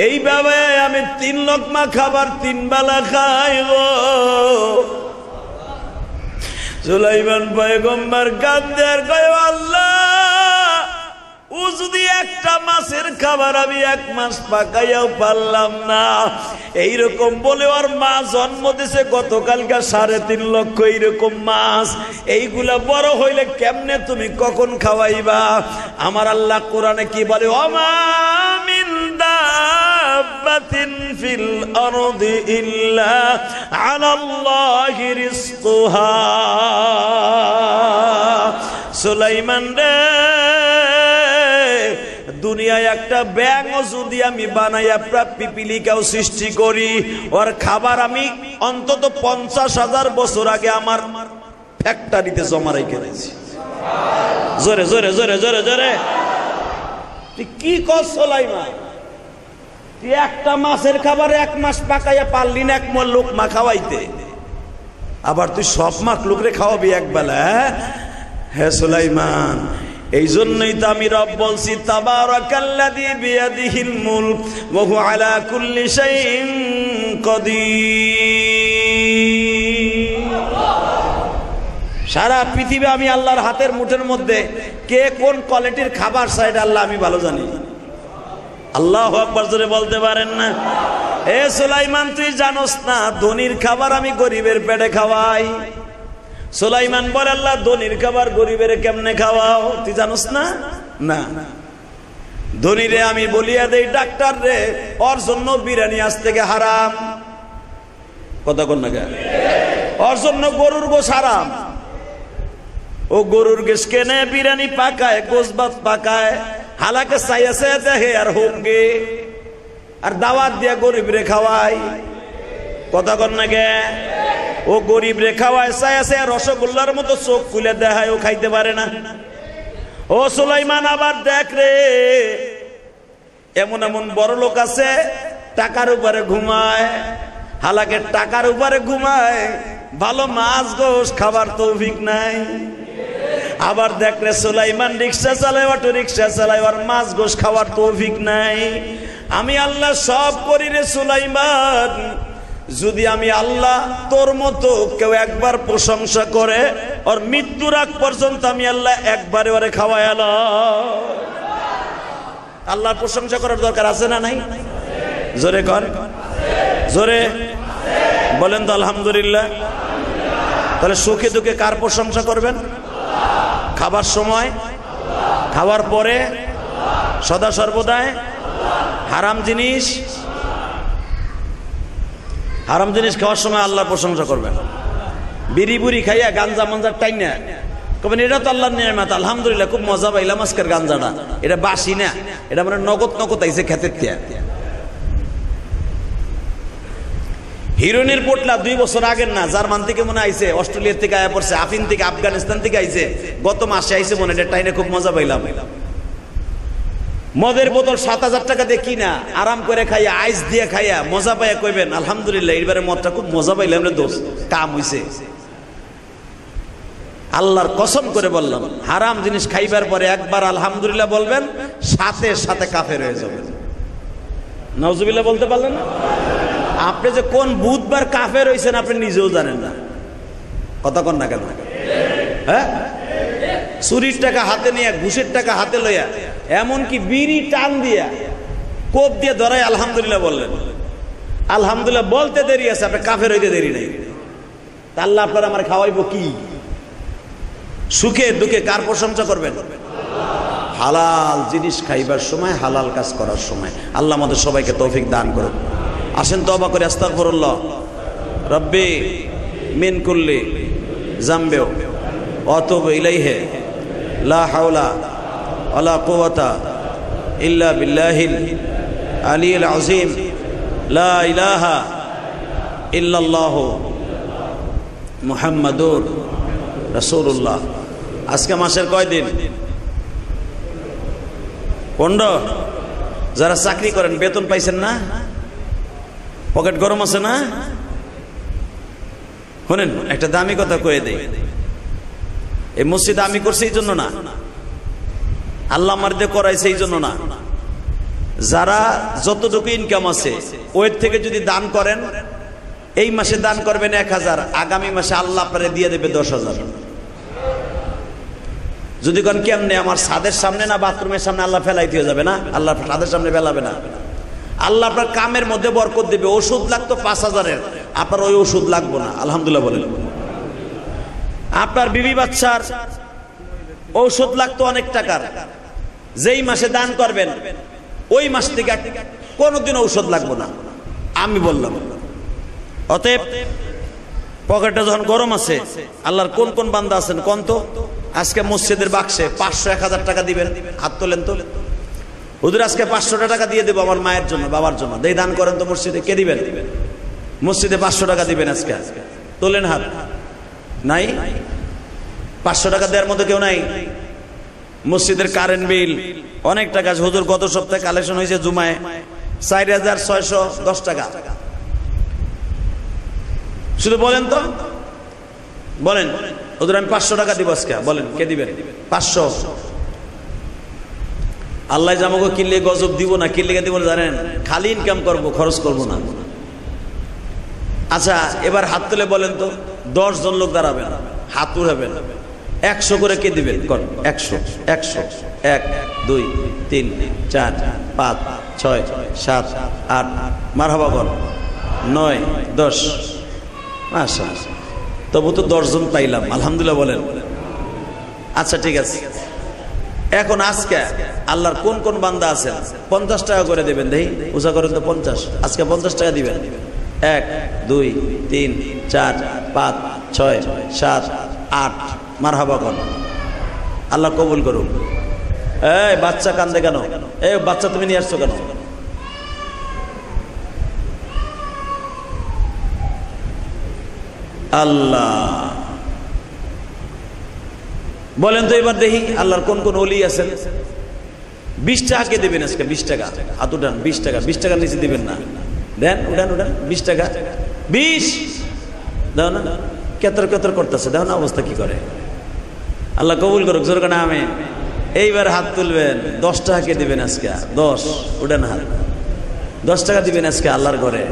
এইভাবে আমি 3 লোকমা খাবার 3 বেলা খাই গো। সুলাইমান পয়গম্বর কাঁদে আর কয়, আল্লাহ ও যদি একটা মাছের খাবার আমি 1 মাস পাকাইয়াও পারলাম না। এইরকম বলে ওর মা জন্ম দিছে গতকালকে 3.5 লক্ষ এইরকম মাছ। এইগুলা বড় হইলে কেমনে তুমি কখন খাওয়াইবা? আমার আল্লাহ কোরআনে কি বলে, ওমা মিন দাব্বাতিন ফিল আরদি ইল্লা আলাল্লাহি রিজকুহা। সুলাইমান রে, দুনিয়ায় একটা ব্যাঙ যদি আমি বানাইয়া পিপিলিকাও সৃষ্টি করি, ওর খাবার আমি অন্তত 50,000 বছর আগে আমার ফ্যাক্টরিতে জমা রেখে দিয়েছি। জোরে জোরে জোরে জোরে জোরে। তুই কি কর সুলাইমান? তুই একটা মাছের খাবার 1 মাস পাকাইয়া পারলি না 1 লোকমা খাওয়াইতে, আবার তুই সব মাখলুকরে খাওয়াবি 1 বেলা? হে সুলাইমান, এই জন্যই তো আমি রব বলছি, তাবারাকাল্লাযী বিয়াদিহিল মুলক ওয়া হুয়া আলা কুল্লি শাইইন কাদির। সারা পৃথিবী আমি আল্লাহর হাতের মুঠের মধ্যে, কে কোন কোয়ালিটির খাবার চাই এটা আল্লাহ আমি ভালো জানি। আল্লাহু আকবার জোরে বলতে পারেন না? এ সুলাইমান, তুই জানোস না ধনীর খাবার আমি গরিবের পেটে খাওয়াই। সুলাইমান বলে, আল্লাহ ধনীর খাবার গরিবের কেমনে খাওয়াও? তুই জানোস না? না, ধনীরে আমি বলিয়া দেই, ডাক্তার রে ওর জন্য বিরিয়ানি আজ থেকে হারাম। কথা কোন না? ওর জন্য গরুর গোশ হারাম। ও গরুর গোশ কেনে, বিরিয়ানি পাকায়, গোশ ভাত পাকায়, হালাকে চাইছে দেখে আর হোমগে, আর দাওয়াত দিয়া গরিব রে খাওয়াই। কথা কন না গে? ও গরিব রে খাওয়ায়, চাইছে রসগোল্লার মতো চোখ খুলে দেখায়, ও খাইতে পারে না। ও সুলাইমান আবার দেখ রে, এমন এমন বড় লোক আছে টাকার উপরে ঘুমায়, হালাকে টাকার উপরে ঘুমায়, ভালো মাছ গোশ খাবার তৌফিক নাই। আবার দেখ রে সুলাইমান রিক্সা চালায়, অটো রিক্সা চালায়, আর মাছ গোশ খাওয়ার তৌফিক নাই। আমি আল্লাহ সব করি রে সুলাইমান, যদি আমি আল্লাহ তোর মতো কেউ একবার প্রশংসা করে, ওর মৃত্যুর আগ পর্যন্ত আমি আল্লাহ একবারে ওরে খাওয়াই আল্লাহর প্রশংসা করার দরকার আছে না নাই? জোরে কর, জোরে বলেন তো আলহামদুলিল্লাহ। তাহলে সুখে দুঃখে কার প্রশংসা করবেন? খাবার সময়, খাওয়ার পরে, সদা সর্বদাই। হারাম জিনিস, হারাম জিনিস খাওয়ার সময় আল্লাহর প্রশংসা করবেন। বিড়ি বুড়ি খাইয়া গাঞ্জা মাঞ্জার টাইম না কবেন এটা তো আল্লাহর নিয়ামত, আলহামদুলিল্লাহ খুব মজা পাইলাম আজকের গাঞ্জাটা, এটা বাসি না, এটা মানে নগদ নগদ আইছে খেতের তিয়া। হিরোইনের পোটলা 2 বছর আগের না, জার্মান থেকে মনে আইছে, অস্ট্রেলিয়া থেকে আয়া পড়ছে, আফিন থেকে, আফগানিস্তান থেকে আইছে, গত মাসে আইছে মনে, এটা টাইনে খুব মজা পাইলাম। মদের বোতল 7,000 টাকা দিয়ে কিনা, আরাম করে খাইয়া, আইস দিয়ে খাইয়া মজা পাইয়া কইবেন আলহামদুলিল্লাহ এইবারে মদটা খুব মজা পাইলাম রে দোস্ত, কাম হইছে। আল্লাহর কসম করে বললাম, হারাম জিনিস খাইবার পরে একবার আলহামদুলিল্লাহ বলবেন, সাথে সাথে কাফের হয়ে যাবেন। নাউজুবিল্লাহ বলতে পারলেন না? আপনি যে কোন বুধবার কাফের হইছেন আপনি নিজেও জানেন না। কথা কন না কেন? হ্যাঁ, চুরির টাকা হাতে নিয়ে, ঘুষের টাকা হাতে লইয়া, এমনকি বিড়ি টান দিয়া, কোপ দিয়ে ধরাই আলহামদুলিল্লাহ বললেন। আলহামদুলিল্লাহ বলতে দেরি আছে, আপনি কাফের হইতে দেরি নেই। আল্লাহ আপনার আমার খাওয়াইবো কি? সুখে দুঃখে কার প্রশংসা করবেন? হালাল জিনিস খাইবার সময়, হালাল কাজ করার সময়। আল্লাহ আমাদের সবাইকে তৌফিক দান করুন। আসেন তওবা করে আস্তাগফিরুল্লাহ রব্বি মিন কুল্লি জামবে ওয়া আতুবু ইলাইহি লা হাওলা ওয়ালা কুওয়াতা ইল্লা বিল্লাহিল আলিয়্যিল আযীম লা ইলাহা ইল্লাল্লাহু মুহাম্মাদুর রাসূলুল্লাহ। আজকে মাসের কয় দিন? 15। যারা চাকরি করেন বেতন পাইছেন না? পকেট গরম আছে না? শুনেন একটা দামি কথা কয়ে দেই, এই মসজিদ আমি করছি এই জন্য না, আল্লাহ আমার দিয়ে করাইছে এই জন্য না। যারা যতটুকু ইনকাম আছে ওর থেকে যদি দান করেন, এই মাসে দান করবেন 1000, আগামী মাসে আল্লাহ আপনারে দিয়ে দেবে 10,000। যদি কোন কেমনে, আমার ছাদের সামনে না বাথরুমের সামনে আল্লাহ ফেলাই দিয়ে যাবে না, আল্লাহ ছাদের সামনে ফেলাবে না। আল্লাহ আপনার কামের মধ্যে বরকত দেবে। ওষুধ লাগতো 5,000-এর, আপনার ওই ওষুধ লাগবে না, আলহামদুলিল্লাহ বলেন। আপনার বিবি বাচ্চার ঔষধ লাগতো অনেক টাকার, যেই মাসে দান করবেন ওই মাস থেকে কোনোদিন ঔষধ লাগবে না, আমি বললাম। অতএব পকেটটা যখন গরম আছে, আল্লাহর কোন কোন বান্দা আছেন কোন তো, আজকে মসজিদের বাক্সে 500-1000 টাকা দিবেন, হাত তোলেন তো। হুজুর আজকে 500 টাকা দিয়ে দেবো আমার মায়ের জন্য, বাবার জন্য, দেই দান করেন তো মসজিদে। কে দিবেন? মসজিদে 500 টাকা দিবেন আজকে, তোলেন হাত। নাই 500 টাকা দেওয়ার মধ্যে কেউ নাই? মসজিদের কারেন্ট বিল অনেক টাকা। হুজুর গত সপ্তাহে কালেকশন হয়েছে জুমায় 4,610 টাকা। শুধু বলেন তো, বলেন হুজুর আমি 500 টাকা দিব আজকে, বলেন কে দিবেন? 500। আল্লাহ জামাকে কিনলে গজব দিব না, কিনলে দিব জানেন? খালি ইনকাম করবো, খরচ করবো না। আচ্ছা এবার হাত তুলে বলেন তো, 10 জন লোক দাঁড়াবেন, হাত উঠাবেন, 100 করে কে দিবেন? 100 100 1 2 3 4 5 6 7 8 মারহাবা বল 9 10। মাশাআল্লাহ, তবু তো 10 জন পাইলাম, আলহামদুলিল্লাহ বলেন। আচ্ছা ঠিক আছে, এখন আজকে আল্লাহর কোন কোন বান্দা আছেন 50 টাকা করে দেবেন? দেখি উঁচা করেন তো 50। আজকে 50 টাকা দিবেন। 1 2 3 4 5 6 7 8 মারহাবা কোন আল্লাহ কবুল করুন। এই বাচ্চা কান্দে কেন? এই বাচ্চা তুমি নিয়ে আসছো কেন? আল্লাহ বলেন তো এবার দেখি আল্লাহর কোন কোন ওলি আছেন? 20 টাকা কে দেবেন আজকে? 20 টাকা হাত উঠান। 20 টাকা, 20 টাকার নিচে দিবেন না। দেন, উঠান উঠান। 20 টাকা, 20 দাও না। কেতর কেতর করতেছে, দাও না অবস্থা কি করে। আল্লাহ কবুল করুক, জোর করে আমিন। এইবার হাত তুলবেন। 10 টাকা কে দিবেন আজকে? 10 উঠান হাত। 10 টাকা দিবেন আজকে আল্লাহর ঘরে।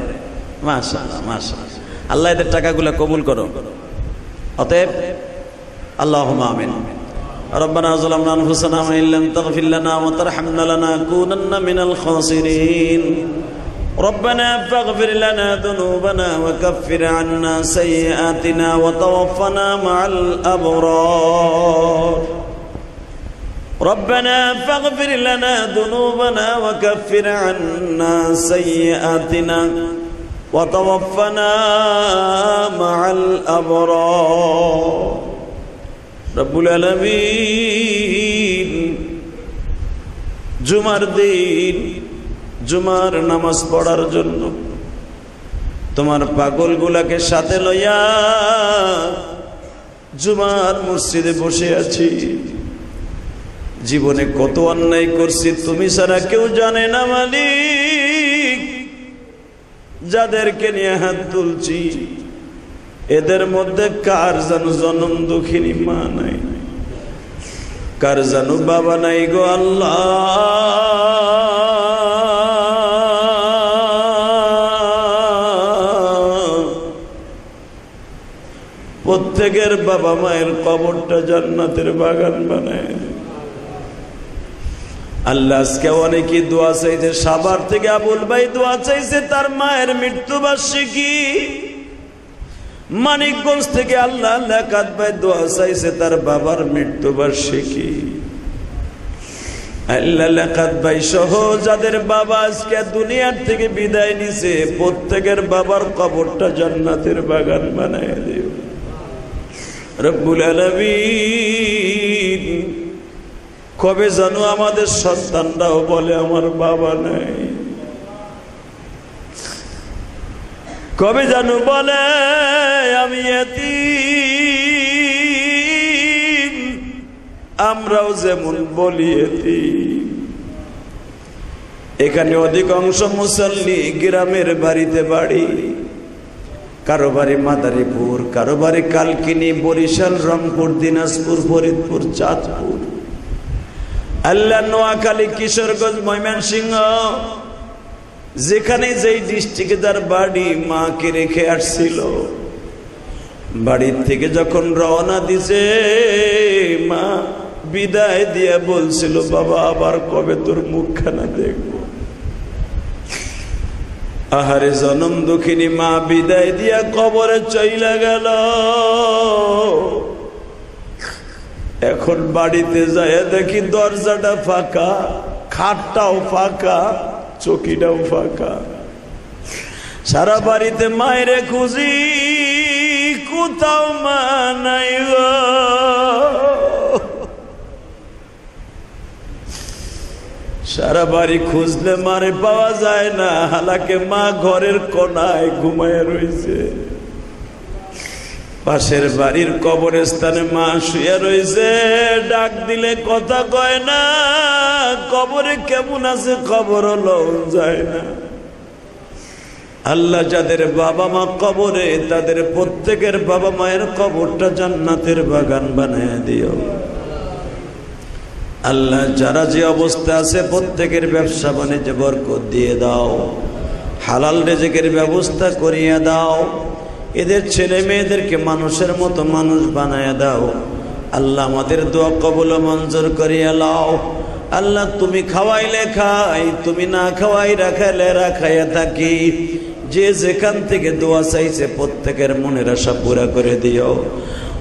মাশাআল্লাহ মাশাআল্লাহ, আল্লাহ এদের টাকাগুলো কবুল করো। অতএব আল্লাহুম্মা আমিন। রব্বানা যালামনা আনফুসানা ওয়া ইল্লাম তাগফির লানা ওয়া তারহামনা লানাকুনান্না মিনাল খাসিরিন। ربنا فاغفر لنا ذنوبنا وكفر عنا سيئاتنا وتوفنا مع الأبرار. ربنا فاغفر لنا ذنوبنا وكفر عنا سيئاتنا وتوفنا مع الأبرار. رب العالمين জুমার দিন জুমার নামাজ পড়ার জন্য তোমার পাগলগুলাকে সাথে লইয়া জুমার মসজিদে বসে আছি। জীবনে কত অন্যায় করছি তুমি ছাড়া কেউ জানে না মালিক। যাদেরকে নিয়ে হাত তুলছি এদের মধ্যে কার যেন জনম দুঃখিনী মা নাই, কার যেন বাবা নাই গো আল্লাহ। প্রত্যেকের বাবা মায়ের কবরটা জান্নাতের বাগান বানায় আল্লাহ। আজকে অনেকে দোয়া চাইছে, সাভার থেকে আবুল ভাই দোয়া চাইছে তার মায়ের মৃত্যুবার্ষিকী। মানিকগঞ্জ থেকে আল্লাহ লেখাত ভাই দোয়া চাইছে তার বাবার মৃত্যুবার্ষিকী। আল্লাহ লেখাত ভাই সহ যাদের বাবা আজকে দুনিয়ার থেকে বিদায় নিছে প্রত্যেকের বাবার কবরটা জান্নাতের বাগান বানায় দিও রব্বুল আলামিন। কবে জানো আমাদের সন্তানরাও বলে আমার বাবা নাই, কবে জানো বলে আমি এতিম। আমরাও যেমন বলি এতিম। এখানে অধিকাংশ মুসল্লি গ্রামের বাড়িতে বাড়ি, কারো বাড়ি মাদারীপুর, কারো বাড়ি কালকিনি, বরিশাল, রংপুর, দিনাজপুর, ফরিদপুর, চাঁদপুর, আল্লাহ নোয়াখালী, কিশোরগঞ্জ, ময়মনসিংহ, যেখানে যেই ডিস্ট্রিক্টে যার বাড়ি মাকে রেখে আসছিল। বাড়ির থেকে যখন রওনা দিছে মা বিদায় দিয়ে বলছিল বাবা আবার কবে তোর মুখখানা দেখবো। আহারে জনম দুঃখিনী মা বিদায় দিয়া কবরে চইলা গেল। এখন বাড়িতে যায় দেখি দরজাটা ফাঁকা, খাটটাও ফাঁকা, চকিটাও ফাঁকা। সারা বাড়িতে মায়েরে খুঁজি কোথাও মা নাই গো। সারা বাড়ি খুঁজলে মারে পাওয়া যায় না, হালাকে মা ঘরের কোনায় ঘুমায় রয়েছে। পাশের বাড়ির কবরস্থানে মা শুয়ে রয়েছে, ডাক দিলে কথা কয় না। কবরে কেমন আছে খবর লও যায় না। আল্লাহ যাদের বাবা মা কবরে তাদের প্রত্যেকের বাবা মায়ের কবরটা জান্নাতের বাগান বানায় দিও আল্লাহ। যারা যে অবস্থা আছে প্রত্যেকের ব্যবসা বাণিজ্যে বরকত দিয়ে দাও, হালাল রিজিকের ব্যবস্থা করিয়ে দাও। এদের ছেলে মেয়েদেরকে মানুষের মতো মানুষ বানায় দাও আল্লাহ। আমাদের দোয়া কবুল মঞ্জুর করিয়া লাও আল্লাহ। তুমি খাওয়াইলে খাই, তুমি না খাওয়াই রাখাইলে রাখাইয়া থাকি। যে যেখান থেকে দোয়া চাইছে প্রত্যেকের মনের আশা পুরা করে দিও।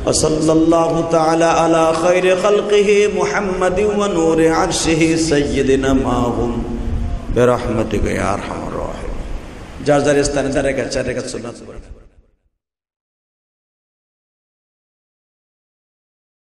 ওয়াসাল্লাল্লাহু তাআলা আলা খায়রি খালকিহি মুহাম্মাদিন ওয়া নূরি আরশিহি সাইয়্যিদিনা মাহুম বিরহমাতিকা ইয়া আরহামার রাহিম। যার যার স্থানে 4 রেখাত সুন্নাত পড়েন।